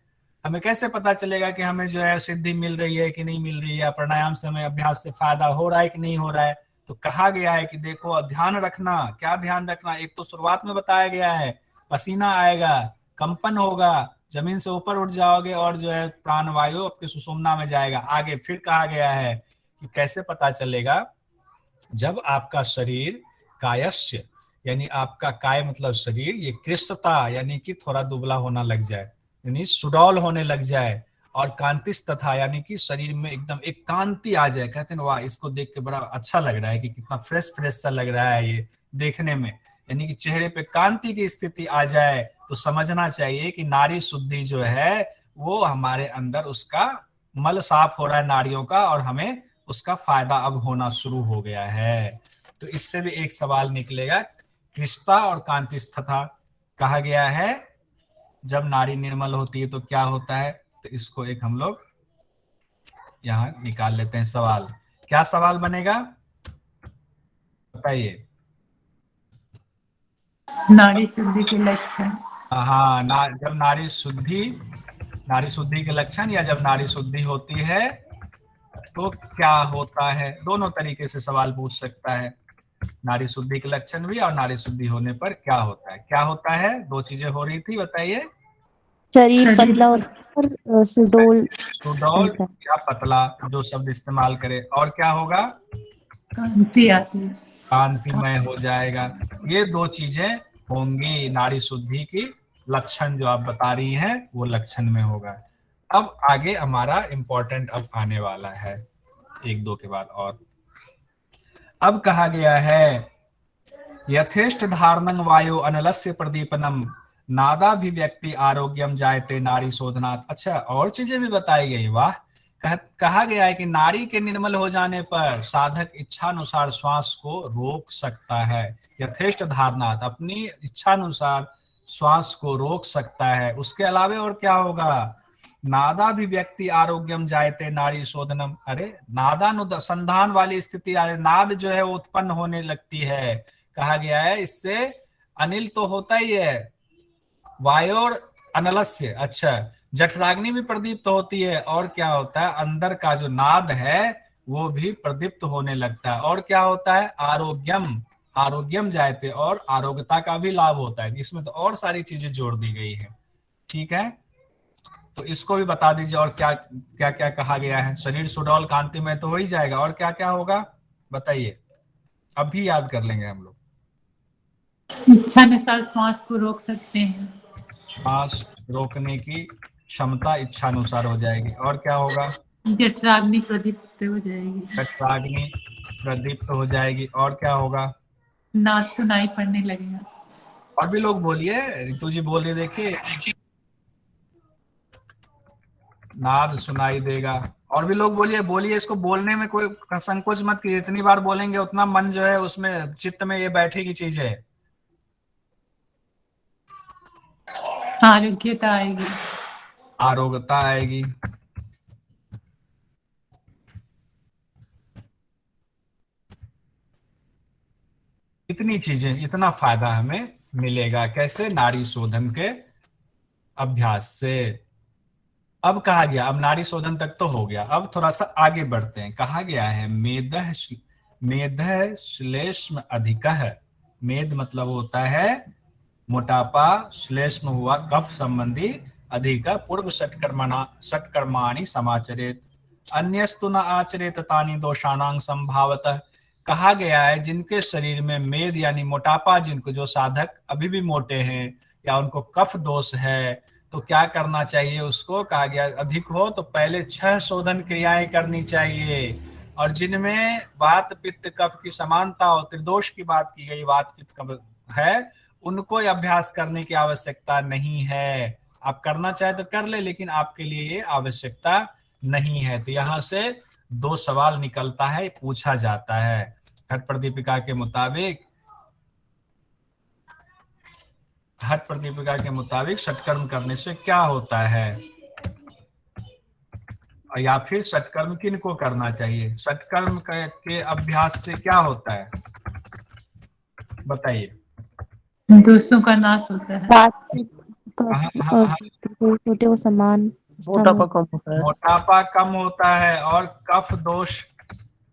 हमें कैसे पता चलेगा कि हमें जो है सिद्धि मिल रही है कि नहीं मिल रही है, प्राणायाम से हमें अभ्यास से फायदा हो रहा है कि नहीं हो रहा है। तो कहा गया है कि देखो ध्यान रखना, क्या ध्यान रखना, एक तो शुरुआत में बताया गया है पसीना आएगा, कंपन होगा, जमीन से ऊपर उठ जाओगे और जो है प्राण वायु आपके सुषुम्ना में जाएगा। आगे फिर कहा गया है कि कैसे पता चलेगा, जब आपका शरीर कायस्य यानी आपका काय मतलब शरीर, ये कृष्णता यानी कि थोड़ा दुबला होना लग जाए, यानी सुडौल होने लग जाए, और कांतिस तथा यानी कि शरीर में एकदम एक कांति आ जाए, कहते हैं वाह इसको देख के बड़ा अच्छा लग रहा है कि कितना फ्रेश फ्रेश सा लग रहा है ये देखने में, यानी कि चेहरे पे कांति की स्थिति आ जाए, तो समझना चाहिए कि नारी शुद्धि जो है वो हमारे अंदर उसका मल साफ हो रहा है नारियों का, और हमें उसका फायदा अब होना शुरू हो गया है। तो इससे भी एक सवाल निकलेगा, कृष्णता और कांतिस तथा कहा गया है जब नारी निर्मल होती है तो क्या होता है, तो इसको एक हम लोग यहाँ निकाल लेते हैं सवाल। क्या सवाल बनेगा बताइए। नारी शुद्धि के लक्षण। हाँ जब नारी शुद्धि के लक्षण, या जब नारी शुद्धि होती है तो क्या होता है, दोनों तरीके से सवाल पूछ सकता है, नारी शुद्धि के लक्षण भी और नारी शुद्धि होने पर क्या होता है। क्या होता है, दो चीजें हो रही थी बताइए। शरीर पतला और सुडौल सुडौल या पतला जो शब्द इस्तेमाल करे, और क्या होगा, कांति आती है, कांतिमय हो जाएगा। ये दो चीजें होंगी नारी शुद्धि की लक्षण जो आप बता रही हैं वो लक्षण में होगा। अब आगे हमारा इंपॉर्टेंट अब आने वाला है एक दो के बाद, और अब कहा गया है यथेष्ट धारणं वायु अनलस्य प्रदीपनम नादाभिव्यक्ति आरोग्यम जायते नारी शोधनात्। अच्छा और चीजें भी बताई गई, वाह। कहा गया है कि नारी के निर्मल हो जाने पर साधक इच्छानुसार श्वास को रोक सकता है, यथेष्ट धारणात् अपनी इच्छानुसार श्वास को रोक सकता है। उसके अलावे और क्या होगा, नादाभिव्यक्ति आरोग्यम जायते नारी शोधनम, अरे नादानुसंधान वाली स्थिति, नाद जो है उत्पन्न होने लगती है। कहा गया है इससे अनिल तो होता ही है, वायोर अनलस्य, अच्छा जठराग्नि भी प्रदीप्त होती है, और क्या होता है अंदर का जो नाद है वो भी प्रदीप्त होने लगता है, और क्या होता है आरोग्यम जायते, और आरोग्यता का भी लाभ होता है। इसमें तो और सारी चीजें जोड़ दी गई है, ठीक है। तो इसको भी बता दीजिए, और क्या क्या क्या कहा गया है। शरीर सुडौल कांति में तो हो ही जाएगा, और क्या क्या होगा बताइए, अभी याद कर लेंगे हम लोग। इच्छानुसार श्वास को रोक सकते हैं, श्वास रोकने की क्षमता इच्छानुसार हो जाएगी, और क्या होगा, जठराग्नि प्रदीप्त हो जाएगी, जठराग्नि प्रदीप्त हो जाएगी, और क्या होगा, नाद सुनाई पड़ने लगेगा। और भी लोग बोलिए, रितु जी बोल रही देखिए, नाद सुनाई देगा, और भी लोग बोलिए इसको बोलने में कोई संकोच मत कीजिए, जितनी बार बोलेंगे उतना मन जो है उसमें चित्त में ये बैठेगी चीज है। आरोग्यता आएगी, आरोग्यता आएगी, इतनी चीजें, इतना फायदा हमें मिलेगा, कैसे, नारी शोधन के अभ्यास से। अब कहा गया, अब नारी शोधन तक तो हो गया, अब थोड़ा सा आगे बढ़ते हैं। कहा गया है मेदः श्लेष्म अधिकः, मेद मतलब होता है मोटापा, श्लेष्म हुआ कफ संबंधी, अधिक पूर्व षट्कर्माणि समाचरेत, अन्यस्तु न आचरेत तानि दोषाणां संभावतः। कहा गया है जिनके शरीर में मेद यानी मोटापा, जिनको जो साधक अभी भी मोटे हैं या उनको कफ दोष है, तो क्या करना चाहिए उसको, कहा गया अधिक हो तो पहले 6 शोधन क्रियाएं करनी चाहिए, और जिनमें वात पित्त कफ की समानता हो, त्रिदोष की बात की गई, वात पित्त कफ है, उनको अभ्यास करने की आवश्यकता नहीं है। आप करना चाहे तो कर ले, लेकिन आपके लिए ये आवश्यकता नहीं है। तो यहाँ से 2 सवाल निकलता है, पूछा जाता है। हठ प्रदीपिका के मुताबिक षटकर्म करने से क्या होता है, या फिर षटकर्म किनको करना चाहिए, षटकर्म के अभ्यास से क्या होता है, बताइए। दोषों का नाश होता है। होते वो समान मोटापा कम होता है। मोटापा कम होता है और कफ दोष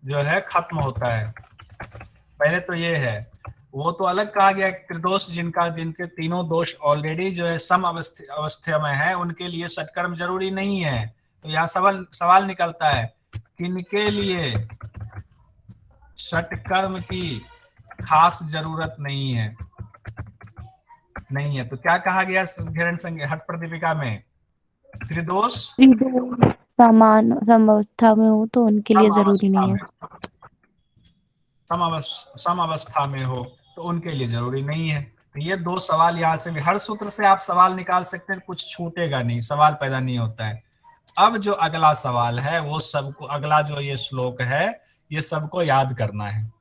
जो है खत्म होता है। पहले तो ये है, वो तो अलग कहा गया कि त्रिदोष जिनके तीनों दोष ऑलरेडी जो है सम अवस्था में है, उनके लिए सत्कर्म जरूरी नहीं है। तो यहाँ सवाल निकलता है, किनके लिए सत्कर्म की खास जरूरत नहीं है? तो क्या कहा गया घेरन संज्ञ हठ प्रदीपिका में? त्रिदोष समान समावस्था में हो तो उनके लिए जरूरी नहीं है। सम अवस्था में हो तो उनके लिए जरूरी नहीं है। तो ये दो सवाल यहाँ से भी, हर सूत्र से आप सवाल निकाल सकते हैं, कुछ छूटेगा नहीं, सवाल पैदा नहीं होता है। अब जो अगला सवाल है वो सबको, अगला जो ये श्लोक है ये सबको याद करना है।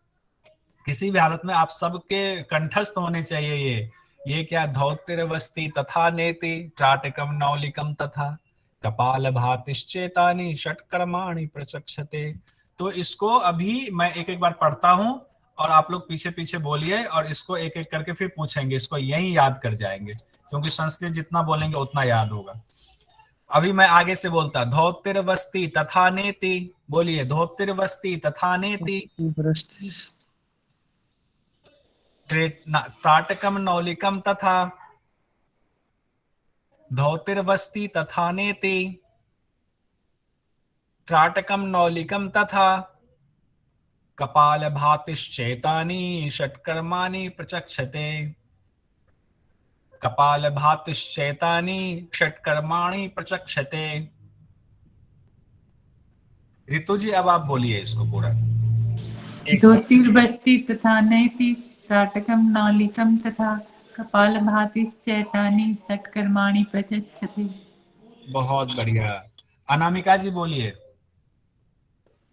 किसी भी हालत में आप सबके कंठस्थ होने चाहिए। ये क्या? धौतिर्वस्ति तथा नेति त्राटकम नौलिकम तथा कपाल भातिश्चेतानि षट्कर्माणि प्रचक्षते। तो इसको अभी मैं एक एक बार पढ़ता हूं और आप लोग पीछे पीछे बोलिए और इसको एक एक करके फिर पूछेंगे, इसको यही याद कर जाएंगे, क्योंकि संस्कृत जितना बोलेंगे उतना याद होगा। अभी मैं आगे से बोलता, धौतिर्वस्ति तथा नेति, बोलिए धौतिर्वस्ति तथा नेति त्राटकम नौलिकम तथा, धौतिर्वस्ति तथा नेति त्राटकम नौलिकम तथा कपाल भातिश्चेतानि षट्कर्माणि प्रचक्षते। कपाल भातिश्चेतानि षट्कर्माणि प्रचक्षते। ऋतु जी अब आप बोलिए इसको पूरा। ज्योतिर्वस्ति तथा नैति त्राटकम नौलिकम तथा कपाल भातिश्चैतानि षट्कर्माणि प्रचक्षते। बहुत बढ़िया। अनामिका जी बोलिए।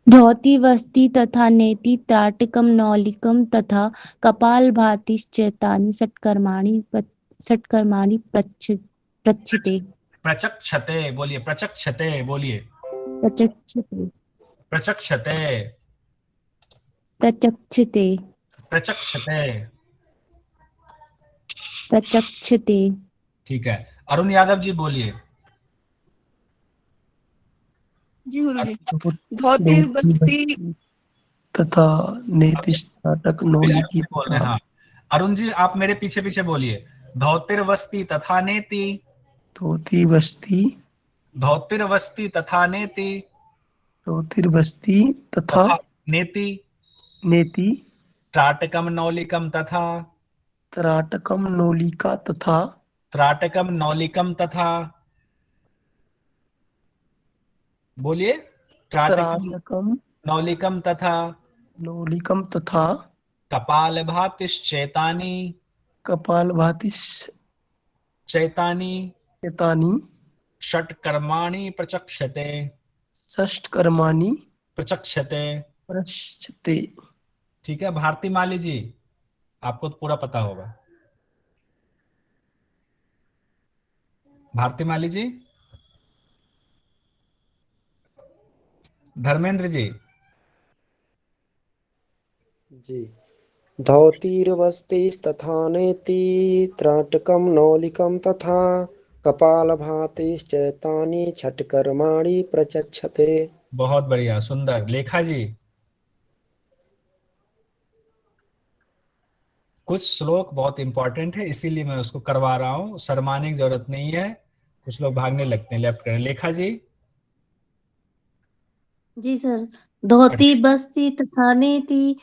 धौति वस्ति तथा नेति त्राटकम नौलिकम तथा कपाल भातिश्चैतानि षट्कर्माणि प्रचक्षते। प्रचक्षते बोलिए, प्रचक्षते बोलिए, प्रचक्षते प्रचक्षते प्रचक्षते प्रचक्षते। प्रचक्षते। ठीक है, अरुण यादव जी बोलिए। जी गुरुजी। धौतिर्वस्ति तथा नेतिश नाटक नौलिकी बोल रहे हैं, हाँ। अरुण जी आप मेरे पीछे पीछे बोलिए। धौतिर्वस्ति तथा नेति, धोतिर्वस्ति धौतिर्वस्ति तथा नेति, धोतिर्वस्ति तथा नेति नेति त्राटकम नौलिकम तथा, त्राटकम नौलिका तथा त्राटकम नौलिकम तथा, बोलिए त्राटकम नौलिकम तथा नौलिकम तथा कपाल भातिश्चेतानि, कपाल भातिश चैतानि चेतानि षट्कर्माणि प्रचक्षते, षट्कर्माणि प्रचक्षते। प्रचक्षते। ठीक है, भारती माली जी आपको तो पूरा पता होगा। भारती माली जी। धर्मेंद्र जी। जी। धौतिर्वस्तिस्तथा नेति त्राटकम नौलिकम तथा कपालभातिश्चैतानि षट्कर्माणि प्रचक्षते। बहुत बढ़िया, सुंदर। लेखा जी। कुछ श्लोक बहुत इंपॉर्टेंट है इसीलिए मैं उसको करवा रहा हूँ, शर्माने की जरूरत नहीं है। कुछ लोग भागने लगते हैं, लेफ्ट करें। लेखा जी। जी सर। धोती बस्ती तथा नेति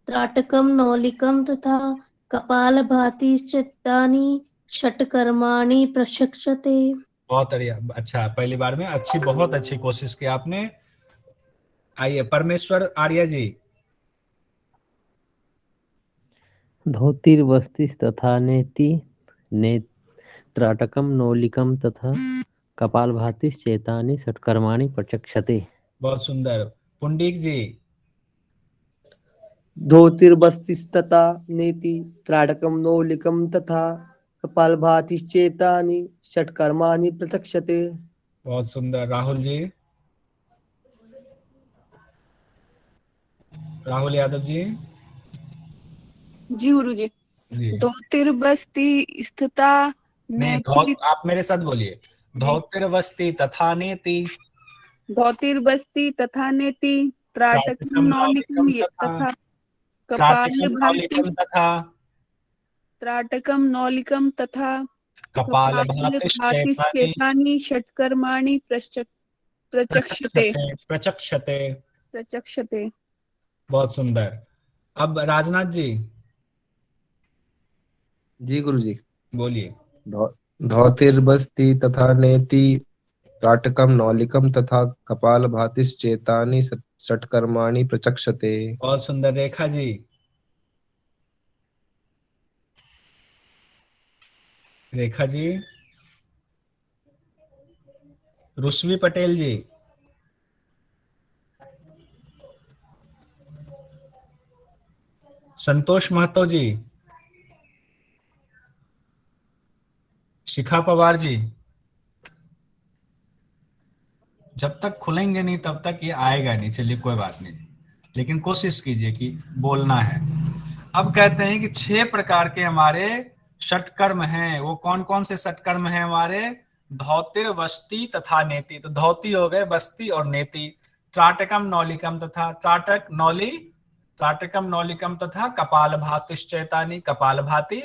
त्राटकम नौलिकम तथा कपाल भाति चित्तानि षट्कर्माणि प्रचक्षते। बहुत बढ़िया, अच्छा, पहली बार में अच्छी, बहुत अच्छी कोशिश की आपने। आइए परमेश्वर आर्य जी। धौतिर्वस्तिस्तथा नेति त्राटकम नौलिकम तथा कपालभातिश्चेतानि षट्कर्माणि प्रचक्षते। बहुत सुंदर। पुंडीक जी। धोतिर्वस्तिस्तथा नेति त्राटकम नौलिकम तथा कपालभातिश्चेतानि षट्कर्माणि प्रचक्षते। बहुत सुंदर। राहुल जी। राहुल यादव जी। जी गुरुजी। जी धोतिर्बस्ति स्थिता नहीं, नेति। आप मेरे साथ बोलिए। धौतिर्वस्ति तथा नेति, धोतिर्बस्ति तथा नेति। त्राटकम त्राटकम नौलिकम नौलिकम तथा, तथा त्राटकम कपालभाति। नौलिकम तथा, त्राटकम नौलिकम तथा कपालभातिश्चैतानि कपालभातिश्चेतानि षट्कर्माणि प्रचक्षते। प्रचक्षते। प्रचक्षते। बहुत सुंदर। अब राजनाथ जी जी गुरुजी। बोलिए। धौतिर्बस्ति तथा नेति, त्राटकम नौलिकम तथा कपालभातिश्चेतानि षट्कर्माणि प्रचक्षते। बहुत सुंदर। रेखा जी। रेखा जी। रुश्वी पटेल जी। संतोष महतो जी। शिखा पवार जी। जब तक खुलेंगे नहीं तब तक ये आएगा नहीं। चलिए कोई बात नहीं, लेकिन कोशिश कीजिए कि बोलना है। अब कहते हैं कि 6 प्रकार के हमारे षटकर्म हैं। वो कौन कौन से षटकर्म हैं हमारे? धौतिर, वस्ति तथा नेति। तो धौती हो गए, वस्ति और नेति। त्राटकम नौलिकम तथा, त्राटक नौली, त्राटकम नौलिकम तथा कपालभातिश्चैतानि, कपालभाति।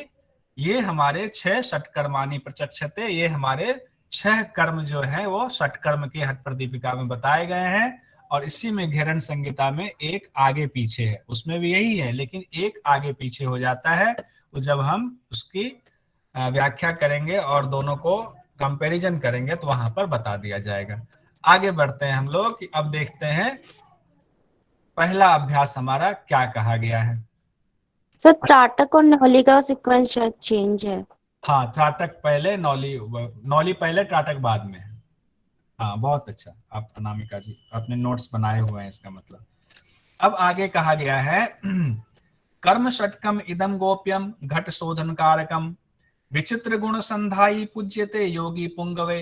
ये हमारे 6 षटकर्माणि प्रचक्षते। ये हमारे 6 कर्म जो है वो षटकर्म के हठ प्रदीपिका में बताए गए हैं। और इसी में घेरन संहिता में एक आगे पीछे है, उसमें भी यही है, लेकिन एक आगे पीछे हो जाता है। तो जब हम उसकी व्याख्या करेंगे और दोनों को कंपैरिजन करेंगे तो वहां पर बता दिया जाएगा। आगे बढ़ते हैं हम लोग कि अब देखते हैं पहला अभ्यास हमारा क्या कहा गया है। सर त्राटक और नौली का सीक्वेंस शायद चेंज है। हाँ, त्राटक पहले, नौली पहले, त्राटक बाद में है। हाँ, बहुत अच्छा आप अनामिका जी अपने नोट्स बनाए हुए हैं, इसका मतलब। अब आगे कहा गया है कर्म षटकम इदम गोप्यम घट शोधन कारकम विचित्र गुण संधाई पूज्यते योगी पुंगवे।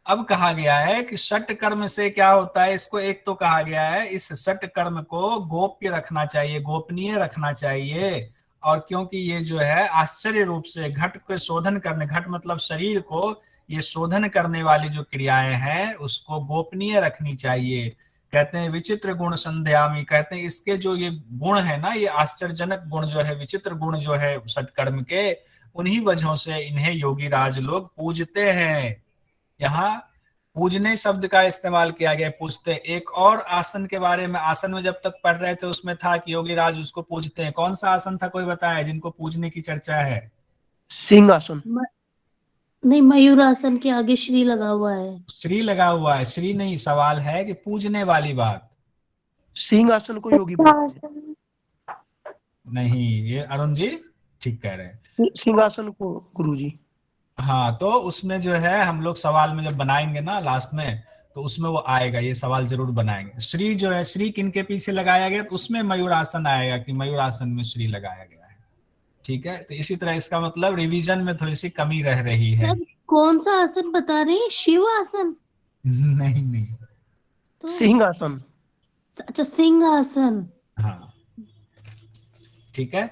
अब कहा गया है कि षट कर्म से क्या होता है। इसको एक तो कहा गया है इस षट कर्म को गोप्य रखना चाहिए, गोपनीय रखना चाहिए। और क्योंकि ये जो है आश्चर्य रूप से घट को शोधन करने, घट मतलब शरीर को ये शोधन करने वाली जो क्रियाएं हैं उसको गोपनीय रखनी चाहिए। कहते हैं विचित्र गुण संध्यामी, कहते हैं इसके जो ये गुण है ना, ये आश्चर्यजनक गुण जो है, विचित्र गुण जो है षटकर्म के, उन्हीं वजहों से इन्हें योगी राज लोग पूजते हैं। यहाँ पूजने शब्द का इस्तेमाल किया गया, पूजते। एक और आसन के बारे में, आसन में जब तक पढ़ रहे थे उसमें था कि योगी राज उसको पूजते हैं। कौन सा आसन था, कोई बताया जिनको पूजने की चर्चा है? सिंहासन। नहीं, मयूरासन के आगे श्री लगा हुआ है। श्री लगा हुआ है, श्री नहीं। सवाल है कि पूजने वाली बात। सिंहासन को योगी बोलते हैं। नहीं, ये अरुण जी ठीक कह रहे हैं। सिंहासन को गुरुजी। हाँ, तो उसमें जो है हम लोग सवाल में जब बनाएंगे ना लास्ट में, तो उसमें वो आएगा, ये सवाल जरूर बनाएंगे। श्री जो है, श्री किन के पीछे लगाया गया, तो उसमें मयूरासन आएगा कि मयूरासन में श्री लगाया गया है। ठीक है, तो इसी तरह इसका मतलब रिवीजन में थोड़ी सी कमी रह रही है। कौन सा आसन बता रहे हैं? शिव आसन? नहीं तो सिंहासन। अच्छा, सिंहासन। हाँ, ठीक है।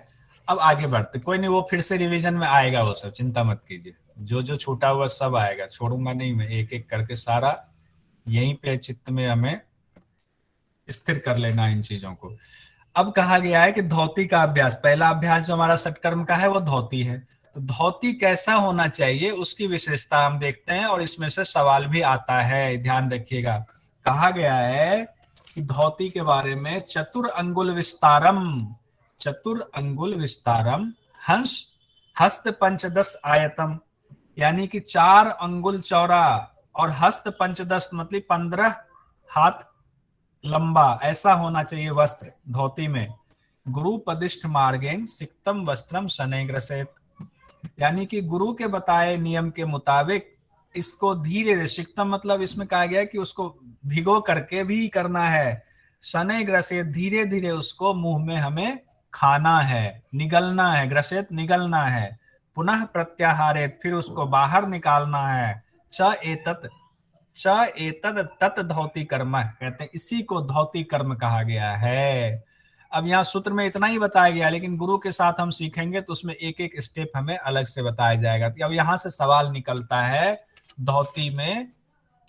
अब आगे बढ़ते, कोई नहीं, वो फिर से रिवीजन में आएगा, वो सब चिंता मत कीजिए। जो जो छूटा हुआ सब आएगा, छोड़ूंगा नहीं मैं, एक एक करके सारा यहीं पे चित्त में हमें स्थिर कर लेना इन चीजों को। अब कहा गया है कि धोती का अभ्यास, पहला अभ्यास जो हमारा षटकर्म का है वो धोती है। तो धोती कैसा होना चाहिए उसकी विशेषता हम देखते हैं, और इसमें से सवाल भी आता है, ध्यान रखिएगा। कहा गया है कि धोती के बारे में चतुर अंगुल विस्तारम, चतुर अंगुल विस्तारम हंस हस्त पंचदश आयतम, यानी कि 4 अंगुल चौड़ा और हस्त पंचदश मतलब 15 हाथ लंबा, ऐसा होना चाहिए वस्त्र धोती में। गुरु पदिष्ठ मार्गेन सिक्तम वस्त्रम शनै ग्रसेत, यानी कि गुरु के बताए नियम के मुताबिक इसको धीरे, सिक्तम मतलब इसमें कहा गया कि उसको भिगो करके भी करना है। शनै ग्रसेत, धीरे धीरे उसको मुंह में हमें खाना है, निगलना है। ग्रसेत निगलना है। पुनः प्रत्याहारेत, फिर उसको बाहर निकालना है। च एतत् तत् धौती कर्म, कहते हैं इसी को धौती कर्म कहा गया है। अब यहाँ सूत्र में इतना ही बताया गया, लेकिन गुरु के साथ हम सीखेंगे तो उसमें एक एक स्टेप हमें अलग से बताया जाएगा। तो अब यहाँ से सवाल निकलता है धोती में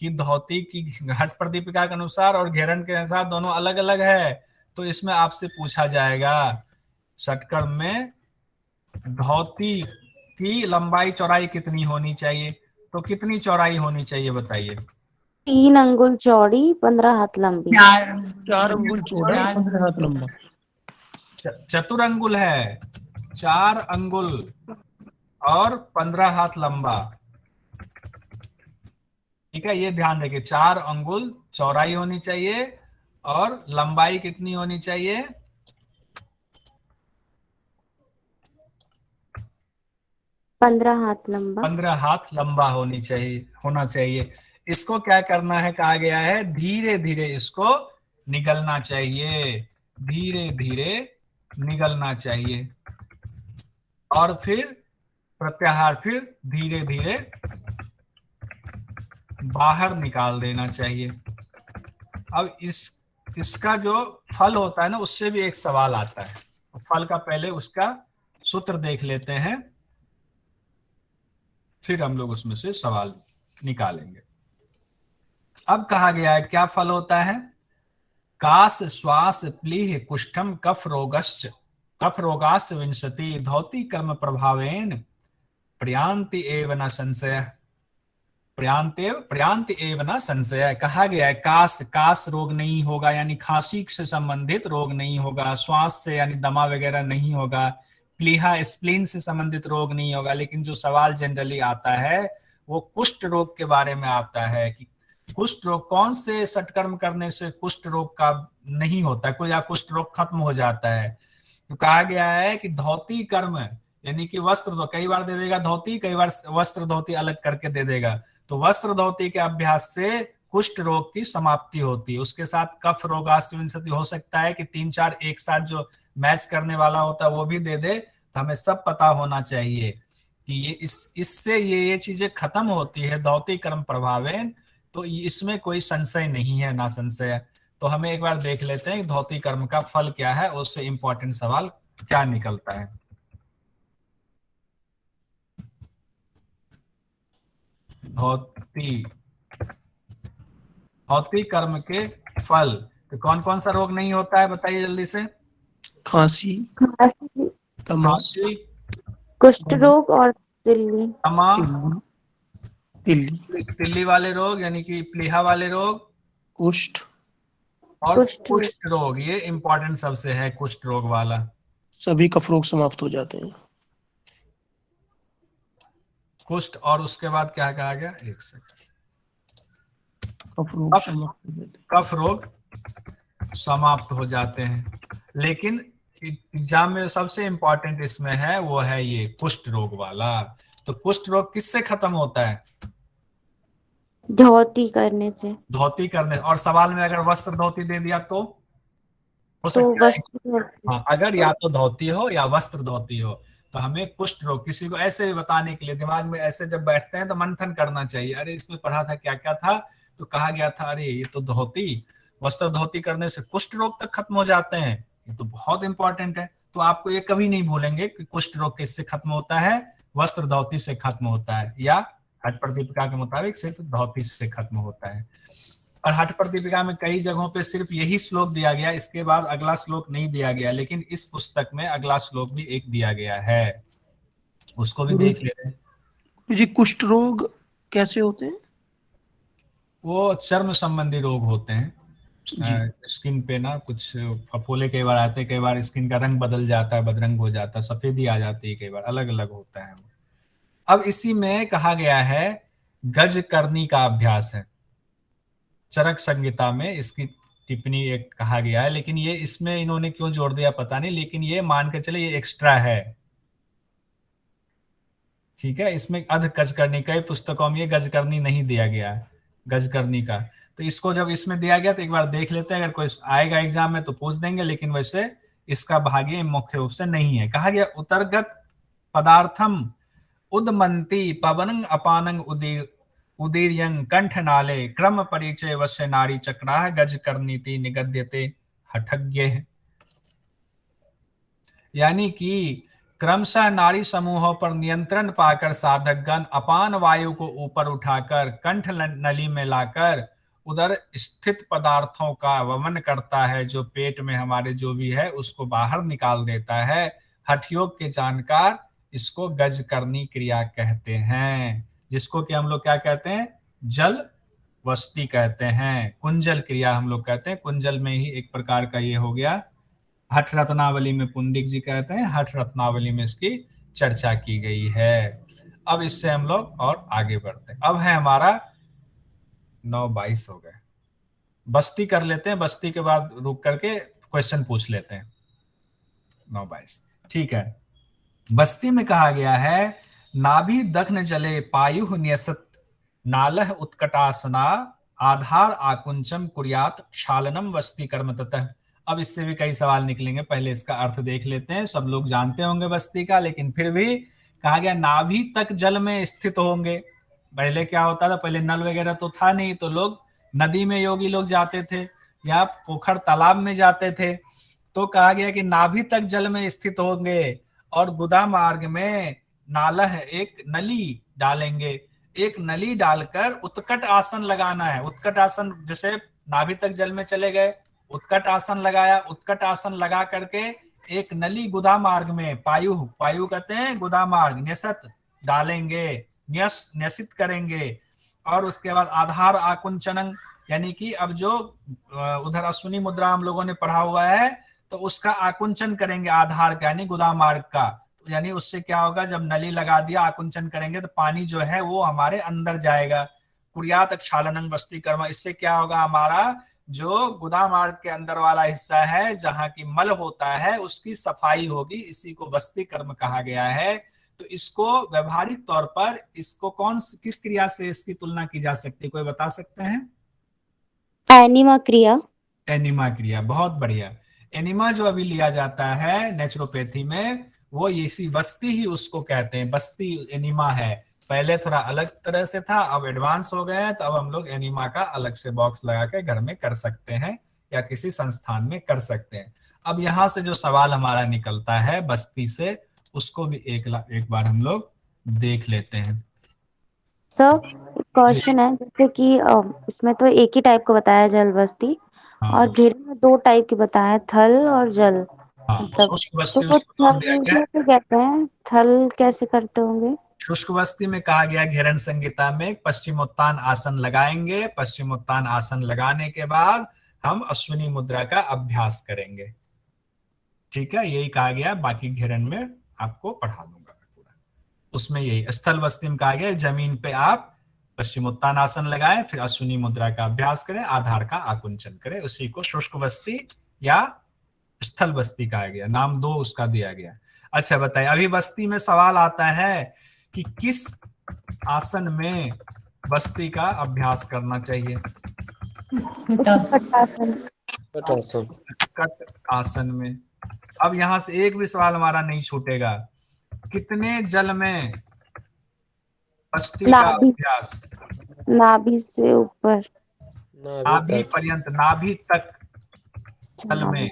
कि धोती की घट प्रदीपिका के अनुसार और घेरन के अनुसार दोनों अलग अलग है। तो इसमें आपसे पूछा जाएगा षटकर्म में धोती की लंबाई चौड़ाई कितनी होनी चाहिए, तो कितनी चौड़ाई होनी चाहिए बताइए। 3 अंगुल चौड़ी 15 हाथ लंबी। 4 अंगुल चौड़ा 15 हाथ लंबा। चतुरंगुल है, 4 अंगुल और 15 हाथ लंबा। ठीक है, ये ध्यान रखिए, 4 अंगुल चौड़ाई होनी चाहिए और लंबाई कितनी होनी चाहिए, 15 हाथ लंबा। 15 हाथ लंबा होना चाहिए। इसको क्या करना है, कहा गया है धीरे धीरे इसको निगलना चाहिए, धीरे धीरे निगलना चाहिए और फिर प्रत्याहार फिर धीरे धीरे बाहर निकाल देना चाहिए। अब इसका जो फल होता है ना, उससे भी एक सवाल आता है। फल का पहले उसका सूत्र देख लेते हैं, फिर हम लोग उसमें से सवाल निकालेंगे। अब कहा गया है क्या फल होता है, कास श्वास प्लीह कुष्ठम कफ रोगाश्च विंशति धौती कर्म प्रभावेन प्रयांति एव न संशय, प्रयांति एव न संशय। कहा गया है कास रोग नहीं होगा, यानी खांसी से संबंधित रोग नहीं होगा, श्वास से यानी दमा वगैरह नहीं होगा, प्लीहा स्प्लीन से संबंधित रोग नहीं होगा। लेकिन जो सवाल जनरली आता है वो कुष्ठ रोग के बारे में आता है कि कुष्ठ रोग कौन से षटकर्म करने से कुष्ठ रोग का नहीं होता है, कोई या कुष्ठ रोग खत्म हो जाता है। तो कहा गया है कि धोती कर्म यानी कि वस्त्र, कई बार दे देगा धोती, कई बार वस्त्र धोती अलग करके दे देगा। तो वस्त्र धोती के अभ्यास से कुष्ठ रोग की समाप्ति होती है। उसके साथ कफ रोगाश्च हो सकता है कि 3-4 एक साथ जो मैच करने वाला होता है वो भी दे दे। तो हमें सब पता होना चाहिए कि ये इससे ये चीजें खत्म होती है धौती कर्म प्रभावेन, तो इसमें कोई संशय नहीं है, ना संशय। तो हमें एक बार देख लेते हैं धौती कर्म का फल क्या है, उससे इंपॉर्टेंट सवाल क्या निकलता है। धौती कर्म के फल, तो कौन कौन सा रोग नहीं होता है बताइए जल्दी से। खांसी, खांसी, कुष्ठ रोग और तिल्ली, तिल्ली वाले रोग यानी कि प्लीहा वाले रोग, कुष्ठ और कुष्ठ रोग, ये इंपॉर्टेंट सबसे है कुष्ठ रोग वाला। सभी कफ रोग समाप्त हो जाते हैं। कुष्ठ और उसके बाद क्या कहा गया, एक सेकंड, कफ रोग समाप्त हो जाते हैं। लेकिन एग्जाम में सबसे इंपॉर्टेंट इसमें है वो है ये कुष्ठ रोग वाला। तो कुष्ठ रोग किससे खत्म होता है, धोती करने से। धोती करने, और सवाल में अगर वस्त्र धोती दे दिया तो हो तो सकता है, वस्त्र, हाँ, अगर या तो धोती हो या वस्त्र धोती हो। तो हमें कुष्ठ रोग किसी को ऐसे बताने के लिए दिमाग में ऐसे जब बैठते हैं तो मंथन करना चाहिए, अरे इसमें पढ़ा था क्या क्या था, तो कहा गया था अरे ये तो धोती, वस्त्र धोती करने से कुष्ठ रोग तक खत्म हो जाते हैं, ये तो बहुत इंपॉर्टेंट है। तो आपको ये कभी नहीं भूलेंगे कि कुष्ठ रोग किससे खत्म होता है, वस्त्र धोती से खत्म होता है, या हठ प्रदीपिका के मुताबिक सिर्फ धोती से खत्म होता है। और हठ प्रदीपिका में कई जगहों पे सिर्फ यही श्लोक दिया गया, इसके बाद अगला श्लोक नहीं दिया गया, लेकिन इस पुस्तक में अगला श्लोक भी एक दिया गया है, उसको भी देख लेते हैं। जी कुष्ठ रोग कैसे होते हैं? वो चर्म संबंधी रोग होते हैं, स्किन पे ना कुछ फफोले कई बार आते हैं, कई बार स्किन का रंग बदल जाता है, बदरंग हो जाता है, सफेदी आ जाती है, कई बार अलग अलग होता है वो। अब इसी में कहा गया है गज करनी का अभ्यास है, चरक संहिता में इसकी टिप्पणी एक कहा गया है, लेकिन ये इसमें इन्होंने क्यों जोड़ दिया पता नहीं, लेकिन ये मान के चले ये एक्स्ट्रा है, ठीक है। इसमें अध गज करनी, कई पुस्तकों में ये गज करनी नहीं दिया गया है, गज करनी का। तो इसको जब इसमें दिया गया तो एक बार देख लेते हैं, अगर कोई आएगा एग्जाम में तो पूछ देंगे, लेकिन वैसे इसका भाग्य मुख्य रूप से नहीं है। कहा गया उतरगत पदार्थम उदमंती पवनं अपानं उदीर्यं कंठ नाले क्रम परिचय वश्य नारी चक्राह गज करनीति निगद्यते हठज्ञ। यानी कि क्रमशः नाड़ी समूहों पर नियंत्रण पाकर साधकगण अपान वायु को ऊपर उठाकर कंठ नली में लाकर उधर स्थित पदार्थों का वमन करता है, जो पेट में हमारे जो भी है उसको बाहर निकाल देता है। हठ योग के जानकार इसको गज करनी क्रिया कहते हैं, जिसको कि हम लोग क्या कहते हैं, जल वस्ती कहते हैं, कुंजल क्रिया हम लोग कहते हैं। कुंजल में ही एक प्रकार का ये हो गया। हठ रत्नावली में पुंडिक जी कहते हैं, हठ रत्नावली में इसकी चर्चा की गई है। अब इससे हम लोग और आगे बढ़ते हैं। अब है हमारा 9:22 हो गए। बस्ती कर लेते हैं, बस्ती के बाद रुक करके क्वेश्चन पूछ लेते हैं। 9:22 ठीक है। बस्ती में कहा गया है, नाभि दग्न जले पायु न्यसत नालह उत्कटासना आधार आकुंचम कुर्यात क्षालनम वस्ती कर्म ततः। अब इससे भी कई सवाल निकलेंगे, पहले इसका अर्थ देख लेते हैं। सब लोग जानते होंगे बस्ती का, लेकिन फिर भी कहा गया नाभि तक जल में स्थित होंगे। पहले क्या होता था, पहले नल वगैरह तो था नहीं, तो लोग नदी में योगी लोग जाते थे या पोखर तालाब में जाते थे। तो कहा गया कि नाभि तक जल में स्थित होंगे और गुदा मार्ग में नालह एक नली डालेंगे। एक नली डालकर उत्कट आसन लगाना है। उत्कट आसन, जैसे नाभि तक जल में चले गए, उत्कट आसन लगाया, उत्कट आसन लगा करके एक नली गुदा मार्ग में पायु कहते हैं गुदा मार्ग, न्यसत डालेंगे, न्यसित करेंगे। और उसके बाद आधार आकुंचन, यानी कि अब जो उधर अश्विनी मुद्रा हम लोगों ने पढ़ा हुआ है, तो उसका आकुंचन करेंगे आधार का, यानी गुदा मार्ग का। यानी उससे क्या होगा, जब नली लगा दिया आकुंचन करेंगे तो पानी जो है वो हमारे अंदर जाएगा। कुर्यात क्षालनं वस्ती कर्म, इससे क्या होगा, हमारा जो गुदा मार्ग के अंदर वाला हिस्सा है जहां की मल होता है उसकी सफाई होगी। इसी को वस्ती कर्म कहा गया है। तो इसको व्यवहारिक तौर पर इसको किस क्रिया से इसकी तुलना की जा सकती है, कोई बता सकते हैं? एनिमा क्रिया। एनिमा क्रिया, बहुत बढ़िया। एनिमा जो अभी लिया जाता है नेचुरोपैथी में, वो इसी वस्ती ही उसको कहते हैं। बस्ती एनिमा है। पहले थोड़ा अलग तरह से था, अब एडवांस हो गए हैं, तो अब हम लोग एनिमा का अलग से बॉक्स लगा के घर में कर सकते हैं या किसी संस्थान में कर सकते हैं। अब यहाँ से जो सवाल हमारा निकलता है बस्ती से, उसको भी एक बार हम लोग देख लेते हैं। सर क्वेश्चन है, जैसे कि इसमें तो एक ही टाइप का बताया जल बस्ती, और घेरे में 2 टाइप के बताया, थल और जल। मतलब शुष्क बस्ती तो वो थल कैसे कहते हैं, थल कैसे करते होंगे? शुष्क बस्ती में कहा गया घेरन संहिता में पश्चिमोत्तान आसन लगाएंगे। पश्चिमोत्तान आसन लगाने के बाद हम अश्विनी मुद्रा का अभ्यास करेंगे। ठीक है, यही कहा गया। बाकी घेरन में आपको पढ़ा दूंगा पूरा। उसमें यही स्थल बस्ती में कहा गया जमीन पे आप पश्चिमोत्तान आसन लगाएं, फिर अश्विनी मुद्रा का अभ्यास करें, आधार का आकुंचन करें। उसी को शुष्क बस्ती या स्थल बस्ती कहा गया, नाम 2 उसका दिया गया। अच्छा बताइए, अभी बस्ती में सवाल आता है कि किस आसन में बस्ती का अभ्यास करना चाहिए? कट आसन में। अब यहां से एक भी सवाल हमारा नहीं छूटेगा। कितने जल में बस्ती का अभ्यास? नाभि से ऊपर, नाभि पर्यंत, नाभि तक जल में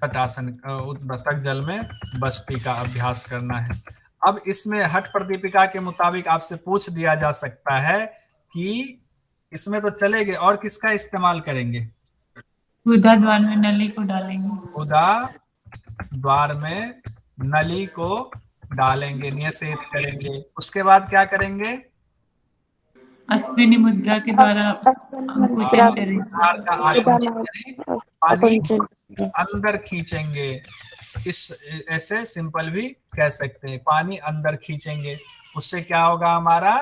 आसन तक जल में बस्ती का अभ्यास करना है। अब इसमें हठ प्रदीपिका के मुताबिक आपसे पूछ दिया जा सकता है कि इसमें तो चलेंगे, और किसका इस्तेमाल करेंगे? गुदा द्वार में नली को डालेंगे। गुदा द्वार में नली को डालेंगे, नियसित करेंगे। उसके बाद क्या करेंगे? अश्विनी मुद्रा के द्वारा आकुंचन करेंगे, पानी अंदर खींचेंगे। इस ऐसे सिंपल भी कह सकते हैं, पानी अंदर खींचेंगे। उससे क्या होगा, हमारा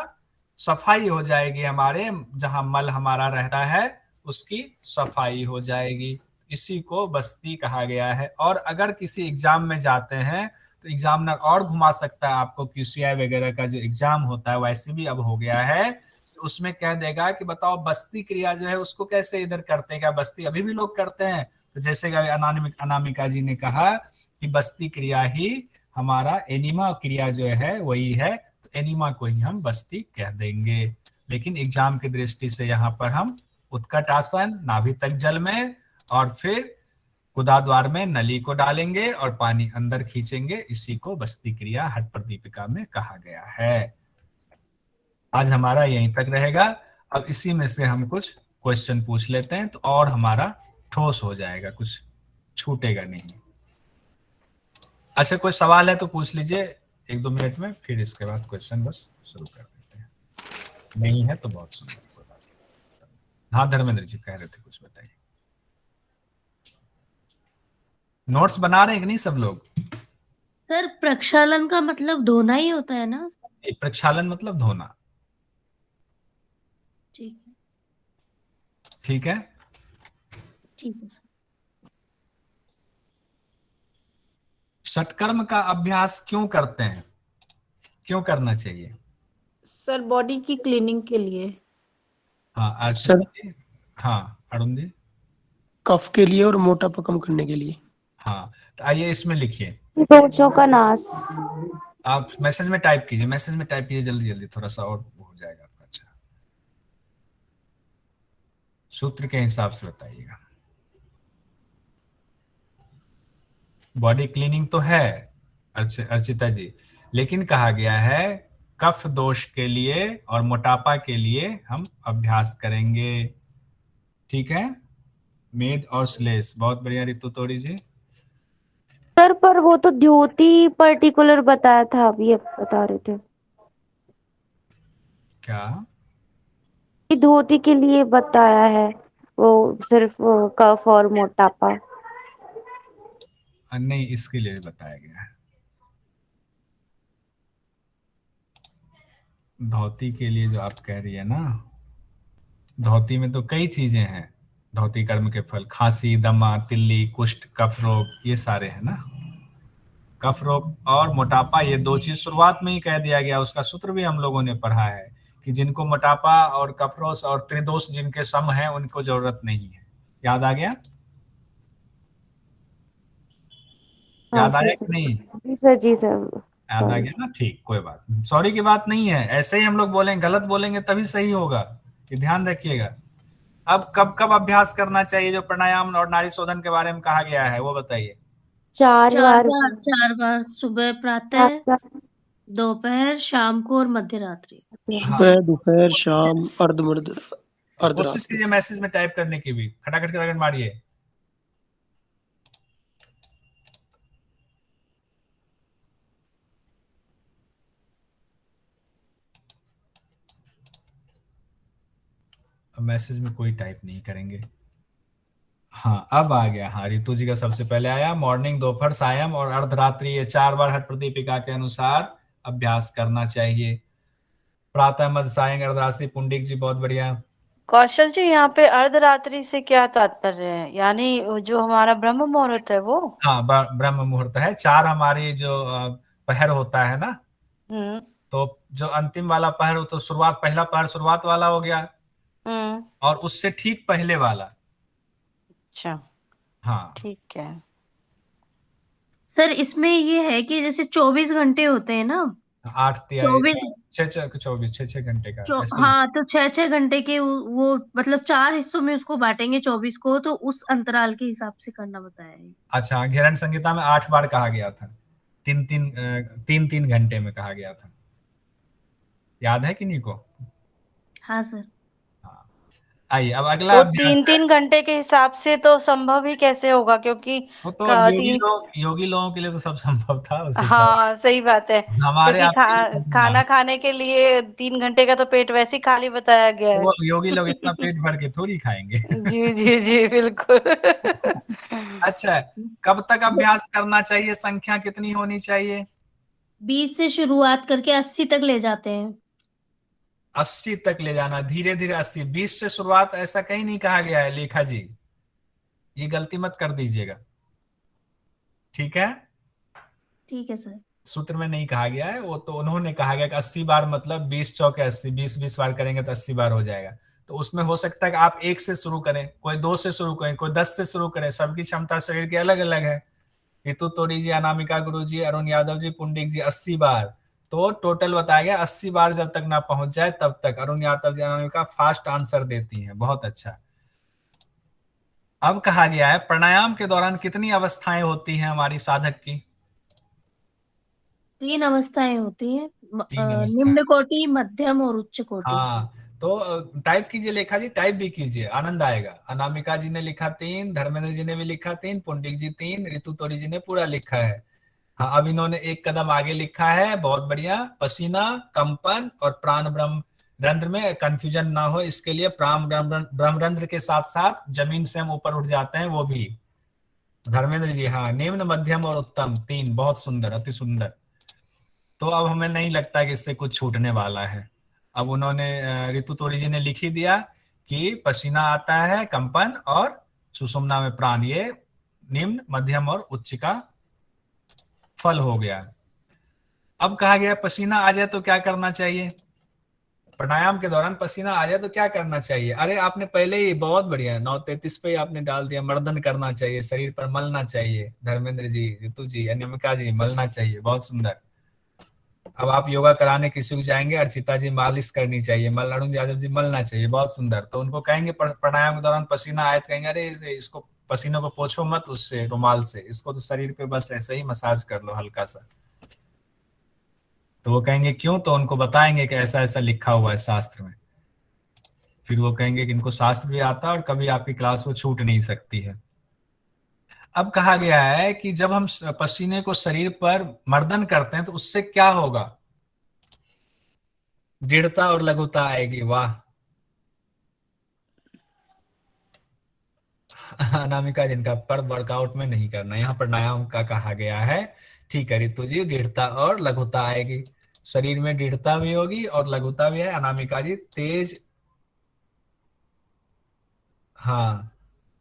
सफाई हो जाएगी, हमारे जहां मल हमारा रहता है उसकी सफाई हो जाएगी। इसी को बस्ती कहा गया है। और अगर किसी एग्जाम में जाते हैं तो एग्जामिनर और घुमा सकता है आपको, QCI वगैरह का जो एग्जाम होता है वैसे भी अब हो गया है, तो उसमें कह देगा कि बताओ बस्ती क्रिया जो है उसको कैसे इधर करते हैं, क्या बस्ती अभी भी लोग करते हैं? तो जैसे अनामिका जी ने कहा कि बस्ती क्रिया ही हमारा एनिमा क्रिया जो है वही है, तो एनिमा को ही हम बस्ती कह देंगे। लेकिन एग्जाम की दृष्टि से यहाँ पर हम उत्कट आसन, नाभि तक जल में, और फिर गुदाद्वार में नली को डालेंगे और पानी अंदर खींचेंगे, इसी को बस्ती क्रिया हठ प्रदीपिका में कहा गया है। आज हमारा यहीं तक रहेगा। अब इसी में से हम कुछ क्वेश्चन पूछ लेते हैं तो और हमारा ठोस हो जाएगा, कुछ छूटेगा नहीं। अच्छा, कोई सवाल है तो पूछ लीजिए 1-2 मिनट में, फिर इसके बाद क्वेश्चन बस शुरू कर देते हैं। नहीं है तो बहुत सुंदर। हाँ धर्मेंद्र जी कह रहे थे कुछ, बताइए। नोट्स बना रहे हैं कि नहीं सब लोग? सर प्रक्षालन का मतलब धोना ही होता है ना? प्रक्षालन मतलब धोना। ठीक है, ठीक है। ठीक है सर। षटकर्म का अभ्यास क्यों करते हैं, क्यों करना चाहिए? सर बॉडी की क्लीनिंग के लिए। हाँ सर जी। हाँ अरुण जी। कफ के लिए और मोटापा कम करने के लिए। हाँ तो आइए इसमें लिखिए, दोषों का नाश। आप मैसेज में टाइप कीजिए, मैसेज में टाइप कीजिए जल्दी जल्दी, थोड़ा सा और हो जाएगा आपका। अच्छा, सूत्र के हिसाब से बताइएगा। बॉडी क्लीनिंग तो है अर्चिता जी, लेकिन कहा गया है कफ दोष के लिए और मोटापा के लिए हम अभ्यास करेंगे। ठीक है, मेद और श्लेष, बहुत बढ़िया रितु तोड़ी जी। सर पर वो तो द्योति पर्टिकुलर बताया था, आप ये बता रहे थे क्या? कि धोती के लिए बताया है, वो सिर्फ कफ और मोटापा। नहीं, इसके लिए भी बताया गया है। धोती के लिए जो आप कह रही है ना, धोती में तो कई चीजें हैं। धोती कर्म के फल खांसी, दमा, तिल्ली, कुष्ठ, कफ रोग, ये सारे हैं ना। कफ रोग और मोटापा, ये 2 चीज शुरुआत में ही कह दिया गया। उसका सूत्र भी हम लोगों ने पढ़ा है कि जिनको मोटापा और कफरोग और त्रिदोष जिनके सम है उनको जरूरत नहीं है। याद आ गया? याद आया कि नहीं? जी सर, जी सर। याद आ गया ना? ठीक, कोई बात नहीं, सॉरी की बात नहीं है। ऐसे ही हम लोग बोलेंगे, गलत बोलेंगे तभी सही होगा, ये ध्यान रखिएगा। अब कब कब अभ्यास करना चाहिए जो प्राणायाम और नाड़ी शोधन के बारे में कहा गया है वो बताइए। 4 बार। 4 बार, सुबह प्रातः, दोपहर, शाम को और मध्य रात्रि। सुबह, दोपहर, शाम, कोशिश अर्धरात्रि। कीजिए मैसेज में टाइप करने की भी, खटाखट खटाखट मारिए। अब मैसेज में कोई टाइप नहीं करेंगे। हाँ अब आ गया। हाँ रितु जी का सबसे पहले आया। मॉर्निंग, दोपहर, सायं और अर्धरात्रि, ये 4 बार हठ प्रदीपिका के अनुसार अभ्यास करना चाहिए। प्रातः, मध्य, सायं, अर्धरात्रि। पुंडिक जी बहुत बढ़िया। कौशल जी, यहाँ पे अर्धरात्रि से क्या तात्पर्य है? यानी जो हमारा ब्रह्म मुहूर्त है वो? हाँ ब्रह्म मुहूर्त है। 4 हमारी जो पहर होता है ना, तो जो अंतिम वाला पहर हो तो शुरुआत, पहला पहर शुरुआत वाला हो गया और उससे ठीक पहले वाला। अच्छा, हाँ ठीक है। सर इसमें ये है कि जैसे 24 घंटे होते हैं ना, 8 24 6 घंटे का ऐसे ही। हाँ तो 6 घंटे के वो मतलब 4 हिस्सों में उसको बांटेंगे 24 को, तो उस अंतराल के हिसाब से करना बताया है। अच्छा, घेरन संहिता में 8 बार कहा गया था, 3 घंटे में कहा गया था। याद है कि नहीं को? हाँ सर। आइए अब अगला तो अभ्यास है। 3 घंटे के हिसाब से तो संभव ही कैसे होगा, क्योंकि वो तो योगी लोगों के लिए तो सब संभव था उस हिसाब से। हाँ सही बात है, हमारे क्योंकि खाना खाने के लिए 3 घंटे का तो पेट वैसे ही खाली बताया गया है। वो योगी लोग इतना पेट भर के थोड़ी खाएंगे। जी जी जी बिल्कुल। अच्छा, कब तक अभ्यास करना चाहिए, संख्या कितनी होनी चाहिए? 20 से शुरुआत करके 80 तक ले जाते हैं। 80 तक ले जाना, धीरे धीरे 80। 20 से शुरुआत ऐसा कहीं नहीं कहा गया है लेखा जी, ये गलती मत कर दीजिएगा। ठीक है, ठीक है सर। सूत्र में नहीं कहा गया है, वो तो उन्होंने कहा गया कि 80 बार मतलब 20 चौके 80, 20 बार करेंगे तो 80 बार हो जाएगा। तो उसमें हो सकता है कि आप 1 से शुरू करें, कोई 2 से शुरू करें, कोई 10 से शुरू करें। सबकी क्षमता शरीर की अलग अलग है। रितु तोड़ी जी, अनामिका गुरु जी, अरुण यादव जी, पुंडिक जी 80 बार। तो टोटल बताया गया 80 बार जब तक ना पहुंच जाए तब तक। अरुण यादव जी, अनामिका फास्ट आंसर देती हैं, बहुत अच्छा। अब कहा गया है प्राणायाम के दौरान कितनी अवस्थाएं होती हैं हमारी साधक की? 3 अवस्थाएं होती हैं, 3 अवस्थाएं। निम्न कोटि, मध्यम और उच्च कोटि। हाँ, तो टाइप कीजिए लेखा जी, टाइप भी कीजिए, आनंद आएगा। अनामिका जी ने लिखा 3, धर्मेंद्र जी ने भी लिखा 3, पुंडिक जी 3, ऋतु तोरी जी ने पूरा लिखा है। हाँ, अब इन्होंने एक कदम आगे लिखा है, बहुत बढ़िया। पसीना, कंपन और प्राण ब्रह्म रंध्र में कंफ्यूजन ना हो इसके लिए प्राण ब्रह्म रंध्र के साथ साथ जमीन से हम ऊपर उठ जाते हैं, वो भी। धर्मेंद्र जी हाँ, निम्न, मध्यम और उत्तम 3, बहुत सुंदर, अति सुंदर। तो अब हमें नहीं लगता कि इससे कुछ छूटने वाला है। अब उन्होंने ऋतु तोरी जी ने लिख ही दिया कि पसीना आता है, कंपन और सुषुम्ना में प्राण, ये निम्न, मध्यम और उच्च का फल हो गया। अब कहा गया पसीना आ जाए तो क्या करना चाहिए? प्राणायाम के दौरान पसीना आ जाए तो क्या करना चाहिए? अरे आपने पहले ही बहुत बढ़िया 9:33 पे ही आपने डाल दिया, मर्दन करना चाहिए, शरीर पर मलना चाहिए। धर्मेंद्र जी, ऋतु जी, अनिमिका जी, मलना चाहिए, बहुत सुंदर। अब आप योगा कराने किसी को जाएंगे, अर्चिता जी मालिश करनी चाहिए, अरुण यादव जी मलना चाहिए, बहुत सुंदर। तो उनको कहेंगे प्राणायाम के दौरान पसीना आए तो कहेंगे अरे इसको पसीने को पोछो मत उससे, रुमाल से, इसको तो शरीर पे बस ऐसे ही मसाज कर लो हल्का सा। तो वो कहेंगे क्यों? तो उनको बताएंगे कि ऐसा ऐसा लिखा हुआ है शास्त्र में। फिर वो कहेंगे कि इनको शास्त्र भी आता है और कभी आपकी क्लास वो छूट नहीं सकती है। अब कहा गया है कि जब हम पसीने को शरीर पर मर्दन करते हैं तो उससे क्या होगा? दृढ़ता और लघुता आएगी। वाह अनामिका, जिनका पर वर्कआउट में नहीं करना, यहाँ पर प्राणायाम का कहा गया है। ठीक है ऋतु जी, दृढ़ता और लघुता आएगी, शरीर में दृढ़ता भी होगी और लघुता भी है। अनामिका जी तेज, हाँ,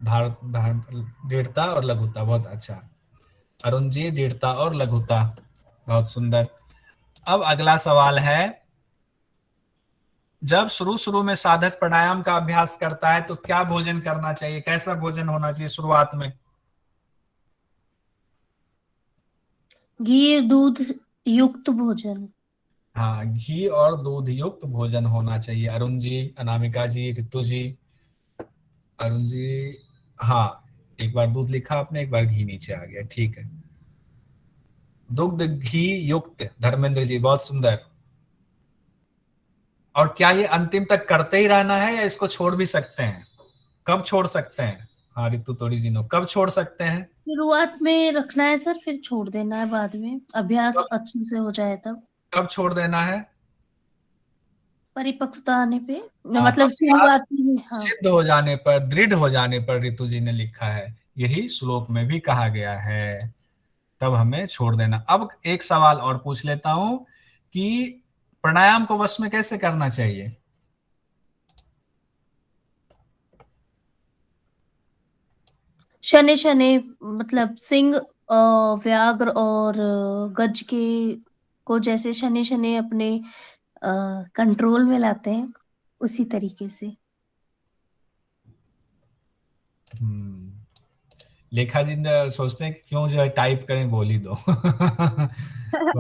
दृढ़ता और लघुता, बहुत अच्छा। अरुण जी, दृढ़ता और लघुता, बहुत सुंदर। अब अगला सवाल है, जब शुरू शुरू में साधक प्राणायाम का अभ्यास करता है तो क्या भोजन करना चाहिए? कैसा भोजन होना चाहिए शुरुआत में? घी दूध युक्त भोजन। हाँ, घी और दूध युक्त भोजन होना चाहिए। अरुण जी, अनामिका जी, ऋतु जी, अरुण जी, हाँ, एक बार दूध लिखा आपने, एक बार घी नीचे आ गया, ठीक है। दुग्ध घी युक्त, धर्मेंद्र जी, बहुत सुंदर। और क्या ये अंतिम तक करते ही रहना है या इसको छोड़ भी सकते हैं? कब छोड़ सकते हैं? हाँ ऋतु तोड़ी जी, कब छोड़ सकते हैं? शुरुआत में रखना है सर, फिर छोड़ देना है बाद में, अभ्यास अच्छे से हो जाए तब। कब छोड़ देना है? परिपक्वता आने पे, हाँ, मतलब शुरुआती में। हाँ, सिद्ध हो जाने पर, दृढ़ हो जाने पर, ऋतु जी ने लिखा है, यही श्लोक में भी कहा गया है, तब हमें छोड़ देना। अब एक सवाल और पूछ लेता हूं कि प्राणायाम को वश में कैसे करना चाहिए? शनि शनि, मतलब सिंह, व्याघ्र और गज के को जैसे शनि शनि अपने कंट्रोल में लाते हैं, उसी तरीके से। लेखा जी सोचते हैं कि क्यों जो है टाइप करें, बोल ही दो।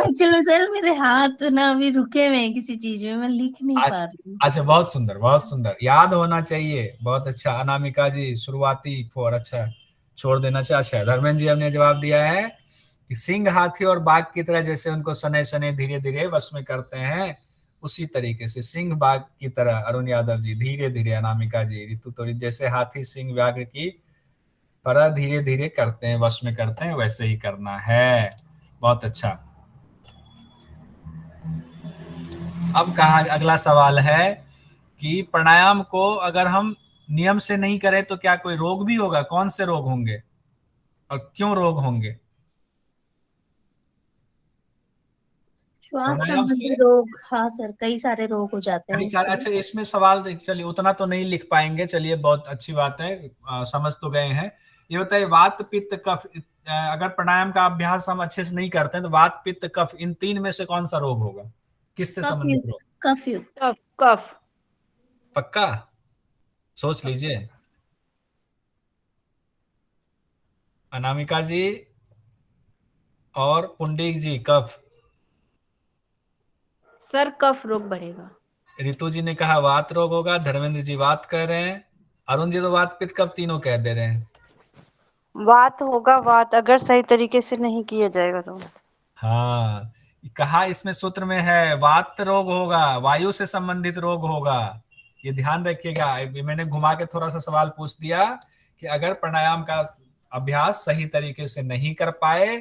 एक्चुअली सर मेरे हाथ ना अभी रुके हुए हैं किसी चीज में, मैं लिख नहीं पा रही हूँ। अच्छा, बहुत सुंदर, बहुत सुंदर, याद होना चाहिए, बहुत अच्छा। अनामिका जी, शुरुआती फोर, अच्छा, छोड़ देना चाहिए। अच्छा, धर्मेंद्र जी हमने जवाब दिया है कि सिंह, हाथी और बाघ की तरह जैसे उनको शनै शनै धीरे धीरे वश में करते हैं, उसी तरीके से सिंह बाघ की तरह, अरुण यादव जी, धीरे धीरे। अनामिका जी, ऋतु तोरी, जैसे हाथी सिंह व्याघ्र की तरह धीरे धीरे करते हैं, वश में करते हैं, वैसे ही करना है। बहुत अच्छा। अब कहा, अगला सवाल है कि प्राणायाम को अगर हम नियम से नहीं करें तो क्या कोई रोग भी होगा? कौन से रोग होंगे और क्यों रोग होंगे? श्वास प्राणायाम संबंधी से रोग, हाँ सर, कई सारे रोग हो जाते हैं कई सारे। इससे। अच्छा, इसमें सवाल, चलिए उतना तो नहीं लिख पाएंगे, चलिए बहुत अच्छी बात है, समझ तो गए हैं। ये बताइए, वात पित्त कफ, अगर प्राणायाम का अभ्यास हम अच्छे से नहीं करते हैं तो वात पित्त कफ, इन 3 में से कौन सा रोग होगा? किससे संबंधित रोग? कफ युक्त। कफ। पक्का? सोच लीजिए। अनामिका जी और पुंडीक जी, कफ। सर कफ रोग बढ़ेगा। ऋतु जी ने कहा वात रोग होगा, धर्मेंद्र जी वात कह रहे हैं, अरुण जी तो वात पित्त कफ तीनों कह दे रहे हैं। वात होगा वात, अगर सही तरीके से नहीं किया जाएगा तो। हाँ, कहा इसमें सूत्र में है वात रोग होगा, वायु से संबंधित रोग होगा, ये ध्यान रखिएगा। मैंने घुमा के थोड़ा सा सवाल पूछ दिया कि अगर प्राणायाम का अभ्यास सही तरीके से नहीं कर पाए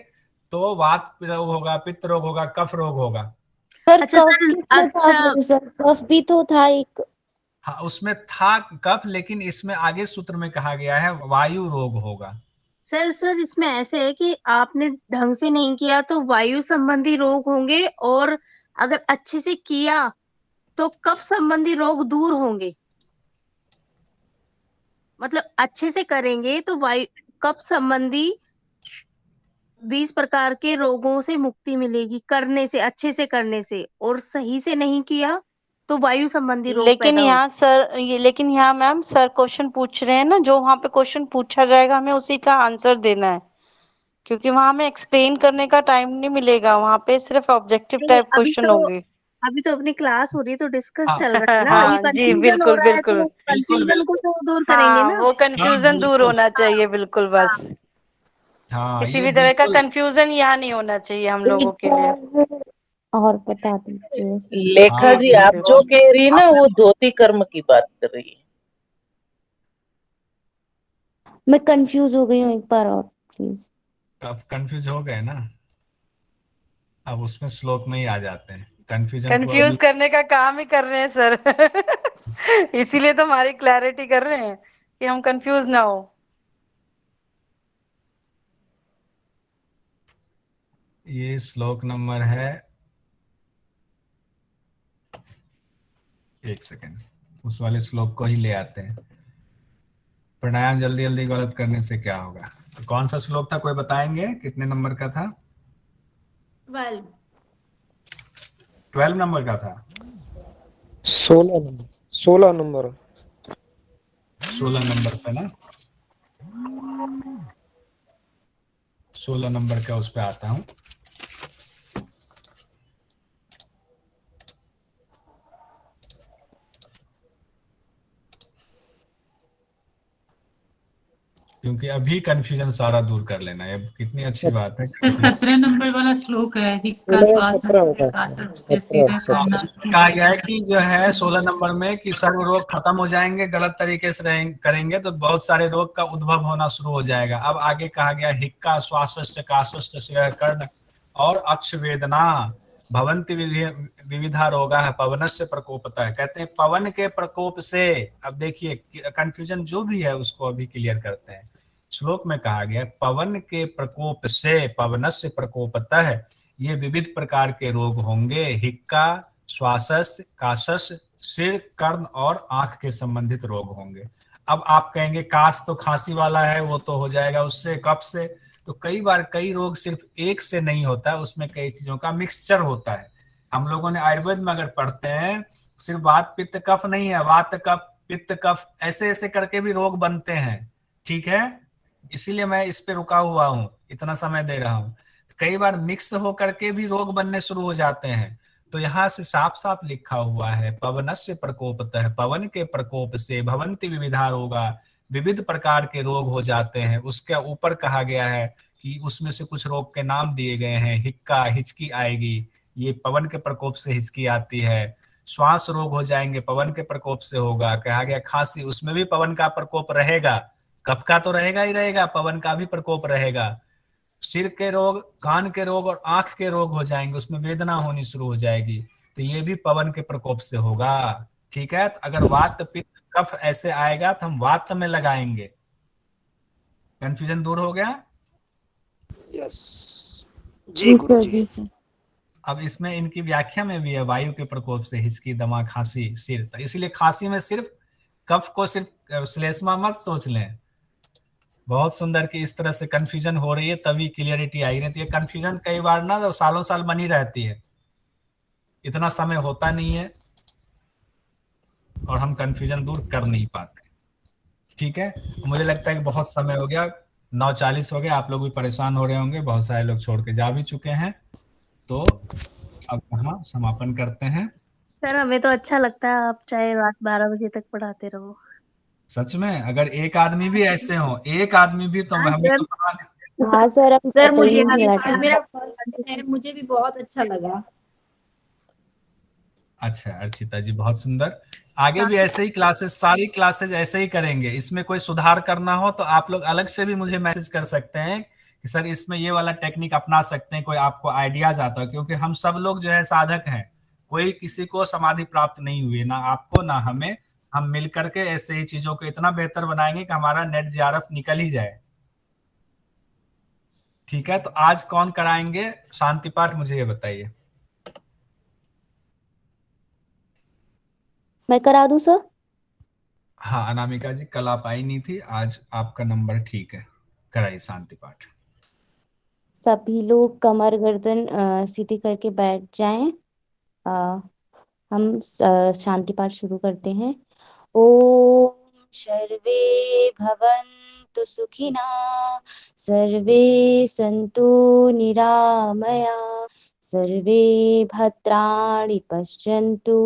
तो वात रोग होगा, पित्त रोग होगा, कफ रोग होगा। सर अच्छा कफ सर, भी तो था अच्छा सर, कफ भी तो था एक। हाँ, उसमें था कफ, लेकिन इसमें आगे सूत्र में कहा गया है वायु रोग होगा। सर इसमें ऐसे है कि आपने ढंग से नहीं किया तो वायु संबंधी रोग होंगे, और अगर अच्छे से किया तो कफ संबंधी रोग दूर होंगे। मतलब अच्छे से करेंगे तो वायु कफ संबंधी 20 प्रकार के रोगों से मुक्ति मिलेगी करने से, अच्छे से करने से। और सही से नहीं किया तो वायु संबंधी रोग लेकिन पैदा हो। यहाँ सर लेकिन यहाँ मैम सर क्वेश्चन पूछ रहे हैं ना, जो वहाँ पे क्वेश्चन पूछा जाएगा हमें उसी का आंसर देना है, क्योंकि वहाँ हमें एक्सप्लेन करने का टाइम नहीं मिलेगा, वहाँ पे सिर्फ ऑब्जेक्टिव नहीं, टाइप क्वेश्चन होंगे। अभी तो अपनी क्लास हो रही है तो डिस्कस हाँ, चल रहा है ना, हाँ ये जी, कंफ्यूजन हो बिल्कुल रहा है तो बिल्कुल कंफ्यूजन को तो दूर करेंगे हाँ, ना। वो कंफ्यूजन दूर बिल्कुल। होना चाहिए, बिल्कुल बस। हाँ, किसी ये भी तरह का बिल्कुल कंफ्यूजन यहाँ नहीं होना चाहिए हम लोगों के लिए। और बता दीजिए। लेखा हाँ, जी, आप जो कह रही है ना वो धोती कर्म की बात कर रही है। मैं कंफ्यूज हो गई हूँ, एक बार और प्लीज। अब कंफ्यूज हो गए ना, अब उसमें श्लोक में ही आ जाते हैं कंफ्यूजन को। कंफ्यूज अभी करने का काम ही कर रहे हैं सर इसीलिए तो हमारी क्लैरिटी कर रहे हैं कि हम कंफ्यूज ना हो। ये श्लोक नंबर है, एक सेकेंड, उस वाले श्लोक को ही ले आते हैं। प्राणायाम जल्दी जल्दी गलत करने से क्या होगा? तो कौन सा श्लोक था, कोई बताएंगे कितने नंबर का था? 12 नंबर का था। 16 नंबर 16 नंबर 16 नंबर पे ना, 16 नंबर का उस पे आता हूं। क्योंकि अभी कंफ्यूजन सारा दूर कर लेना है, कितनी अच्छी बात है। सर 17 नंबर वाला श्लोक है, हिक्का श्वास कहा गया है कि जो है 16 नंबर में कि सर्व रोग खत्म हो जाएंगे, गलत तरीके से करेंगे तो बहुत सारे रोग का उद्भव होना शुरू हो जाएगा। अब आगे कहा गया हिक्का श्वासश्च काशश्च कर्ण और अक्ष वेदना भवंति विविधा रोगा है पवनस्य प्रकोपता है। कहते हैं पवन के प्रकोप से। अब देखिए कंफ्यूजन जो भी है उसको अभी क्लियर करते हैं। श्लोक में कहा गया पवन के प्रकोप से, पवनस्य प्रकोपता है, ये विविध प्रकार के रोग होंगे। हिक्का, श्वासस्य, काशस, सिर, कर्ण और आंख के संबंधित रोग होंगे। अब आप कहेंगे काश तो खांसी वाला है, वो तो हो जाएगा उससे, कफ से। तो कई बार कई रोग सिर्फ एक से नहीं होता है, उसमें कई चीजों का मिक्सचर होता है। हम लोगों ने आयुर्वेद में अगर पढ़ते हैं सिर्फ वात पित्त कफ नहीं है, वात कफ पित्त कफ ऐसे ऐसे करके भी रोग बनते हैं। ठीक है, इसीलिए मैं इस पे रुका हुआ हूं, इतना समय दे रहा हूं। कई बार मिक्स होकर के भी रोग बनने शुरू हो जाते हैं। तो यहाँ से साफ साफ लिखा हुआ है पवनस्य प्रकोपतः, पवन के प्रकोप से भवंति विविधा रोगा, विविध प्रकार के रोग हो जाते हैं। उसके ऊपर कहा गया है कि उसमें से कुछ रोग के नाम दिए गए हैं। हिक्का, हिचकी आएगी, ये पवन के प्रकोप से हिचकी आती है। श्वास रोग हो जाएंगे, पवन के प्रकोप से होगा। कहा गया खांसी, उसमें भी पवन का प्रकोप रहेगा, कफ का तो रहेगा ही रहेगा, पवन का भी प्रकोप रहेगा। सिर के रोग, कान के रोग और आंख के रोग हो जाएंगे, उसमें वेदना होनी शुरू हो जाएगी, तो ये भी पवन के प्रकोप से होगा। ठीक है, तो अगर वात पित्त कफ ऐसे आएगा तो हम वात में लगाएंगे। कंफ्यूजन दूर हो गया? यस जी गुरुजी। अब इसमें इनकी व्याख्या में भी है वायु के प्रकोप से हिचकी, दमा, खांसी, सिर। तो इसीलिए खांसी में सिर्फ कफ को सिर्फ श्लेष्मा मत सोच लें। बहुत सुंदर कि इस तरह से कंफ्यूजन हो रही है तभी क्लियरिटी आई रहती है। कंफ्यूजन कई बार ना तो सालों साल बनी रहती है, इतना समय होता नहीं है और हम कंफ्यूजन दूर कर नहीं पाते। ठीक है, मुझे लगता है कि बहुत समय हो गया, 9:40 हो गया, आप लोग भी परेशान हो रहे होंगे, बहुत सारे लोग छोड़ के जा भी चुके हैं, तो अब यहाँ समापन करते हैं। सर हमें तो अच्छा लगता है, आप चाहे रात 12 बजे तक पढ़ाते रहो। सच में अगर एक आदमी भी ऐसे हो, एक आदमी भी, तो हाँ हमें सर। तो पता हाँ सर, अभी सर पता ही मुझे नहीं आज चला आज मेरा फर्स्ट है, मुझे भी बहुत अच्छा लगा। अच्छा अर्चिता जी, बहुत सुंदर। आगे भी ऐसे ही क्लासेस, सारी क्लासेस ऐसे ही करेंगे। इसमें कोई सुधार करना हो तो आप लोग अलग से भी मुझे मैसेज कर सकते हैं कि सर इसमें ये वाला टेक्निक अपना सकते हैं, कोई आपको आइडियाज आता है, क्योंकि हम सब लोग जो है साधक हैं, कोई किसी को समाधि प्राप्त नहीं हुई, ना आपको ना हमें। हम मिल करके ऐसे ही चीजों को इतना बेहतर बनाएंगे कि हमारा नेट जेआरएफ निकल ही जाए। ठीक है, तो आज कौन कराएंगे शांति पाठ, मुझे ये बताइए। मैं करा दूं सर? हाँ अनामिका जी, कल आप आई नहीं थी, आज आपका नंबर ठीक है, कराइए शांति पाठ। सभी लोग कमर गर्दन सीधी करके बैठ जाएं। अ, हम शांति पाठ शुरू करते हैं। ओम सर्वे भवन्तु सुखिनः, सर्वे सन्तु निरामया, सर्वे भद्राणि पश्यन्तु,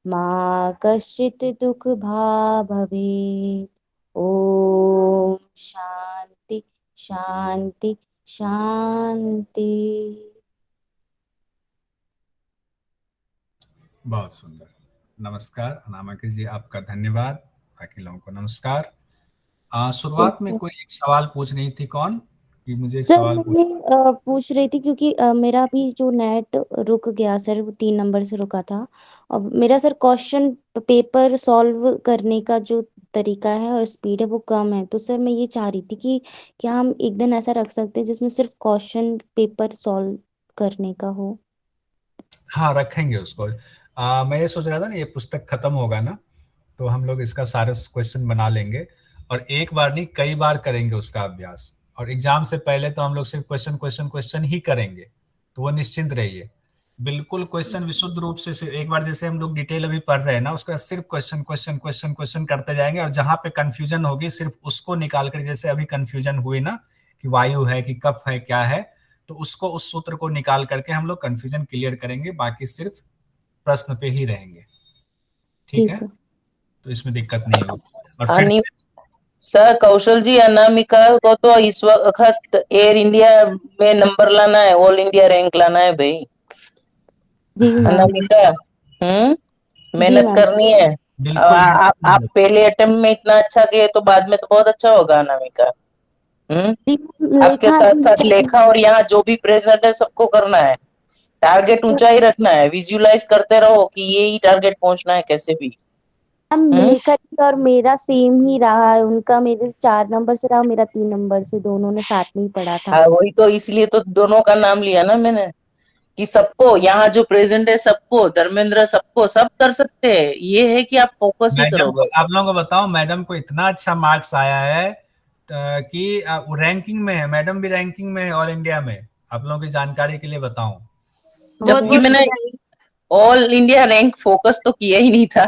मा कश्चित् दुःखभाग् भवेत्। ओम शांति शांति शांति। बहुत सुंदर, नमस्कार अनामिका जी, आपका धन्यवाद। बाकी लोगों को नमस्कार। शुरुआत में कोई एक सवाल पूछ रही थी, कौन कि मुझे एक सर सवाल पूछ। मैं पूछ रही थी क्योंकि मेरा भी जो नेट रुक गया सर, वो 3 नंबर से रुका था। और मेरा सर क्वेश्चन पेपर सॉल्व करने का जो तरीका है और स्पीड है वो कम है। तो सर मैं ये चाह रही थी कि क्या हम एक दिन ऐसा रख सकते हैं जिसमें सिर्फ क्वेश्चन पेपर सॉल्व करने का हो? हाँ रखेंगे उसको। मैं ये सोच रहा था ना, ये पुस्तक खत्म होगा ना, तो हम लोग इसका सारे क्वेश्चन बना लेंगे और एक बार नहीं कई बार करेंगे उसका अभ्यास। और एग्जाम से पहले तो हम लोग सिर्फ क्वेश्चन क्वेश्चन क्वेश्चन ही करेंगे, तो वो निश्चिंत रहिए। बिल्कुल क्वेश्चन विशुद्ध रूप से सिर्फ एक बार, जैसे हम लोग डिटेल अभी पढ़ रहे हैं ना, उसका सिर्फ क्वेश्चन क्वेश्चन क्वेश्चन क्वेश्चन करते जाएंगे। और जहां पे कंफ्यूजन होगी सिर्फ उसको निकाल कर, जैसे अभी कंफ्यूजन हुई ना कि वायु है कि कफ है क्या है, तो उसको, उस सूत्र को निकाल करके हम लोग कंफ्यूजन क्लियर करेंगे। बाकी सिर्फ प्रश्न पे ही रहेंगे, ठीक है? तो इसमें दिक्कत नहीं होगी। और फिर सर कौशल जी, अनामिका को तो इस वक्त एयर इंडिया में नंबर लाना है, ऑल इंडिया रैंक लाना है भाई। जी अनामिका, मेहनत करनी है। आप पहले अटेम्प्ट में इतना अच्छा किए तो बाद में तो बहुत अच्छा होगा अनामिका। आपके साथ साथ लेखा और यहाँ जो भी प्रेजेंट है सबको करना है। टारगेट ऊंचा ही रखना है, विजुअलाइज करते रहो कि ये ही टारगेट पहुंचना है कैसे भी। लेखा और मेरा सेम ही रहा है, उनका मेरे 4 नंबर से रहा, मेरा 3 नंबर से, दोनों ने साथ में ही पढ़ा था। वही तो, इसलिए तो दोनों का नाम लिया ना मैंने कि सबको, यहाँ जो प्रेजेंट है सबको, धर्मेंद्र सबको, सब कर सकते हैं। ये है कि आप फोकस ही करो बस। आप लोगों को बताओ, मैडम को इतना अच्छा मार्क्स आया है कि रैंकिंग में है, मैडम भी रैंकिंग में है ऑल इंडिया में। आप लोगों की जानकारी के लिए बताऊं, जबकि मैंने ऑल इंडिया रैंक फोकस तो किया ही नहीं था,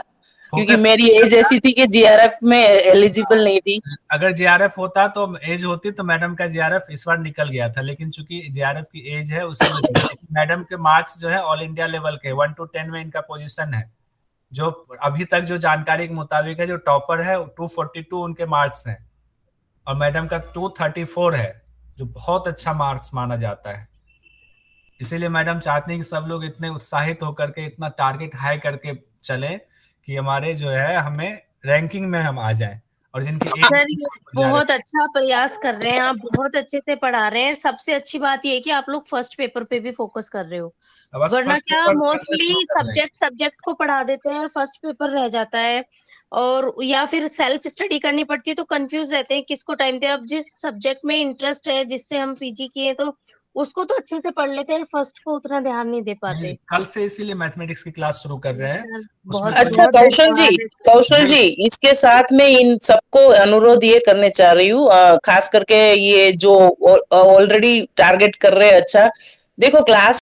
क्योंकि मेरी एज ऐसी थी कि जीआरएफ में एलिजिबल नहीं थी। अगर जीआरएफ होता तो एज होती तो मैडम का जीआरएफ इस बार निकल गया था, लेकिन चूंकि जीआरएफ की एज है उसी में मैडम के मार्क्स जो है ऑल इंडिया लेवल के 1 to 10 में इनका पोजीशन है। जो अभी तक जो जानकारी के मुताबिक है, जो टॉपर है 242 उनके मार्क्स हैं और मैडम का 234 है, जो बहुत अच्छा मार्क्स माना जाता है। इसीलिए मैडम चाहते हैं कि सब लोग इतने उत्साहित होकर के इतना टारगेट हाई करके चलें कि हमारे जो है, हमें रैंकिंग में हम आ जाएं। और जिनकी सर ये बहुत अच्छा प्रयास कर रहे हैं आप, बहुत अच्छे से पढ़ा रहे हैं। सबसे अच्छी बात ये है कि आप लोग फर्स्ट पेपर पे भी फोकस कर रहे हो, वरना क्या मोस्टली सब्जेक्ट को पढ़ा देते हैं और फर्स्ट पेपर रह जाता है, और या फिर सेल्फ स्टडी करनी पड़ती है तो कंफ्यूज रहते हैं किसको टाइम दे। अब जिस सब्जेक्ट में इंटरेस्ट है, जिससे हम पीजी किए, तो उसको तो अच्छे से पढ़ लेते हैं, फर्स्ट को उतना ध्यान नहीं दे पाते। कल से इसीलिए मैथमेटिक्स की क्लास शुरू कर रहे हैं। अच्छा कौशल जी, इसके साथ में इन सबको अनुरोध ये करने चाह रही हूँ, खास करके ये जो ऑलरेडी टारगेट कर रहे हैं। अच्छा देखो, क्लास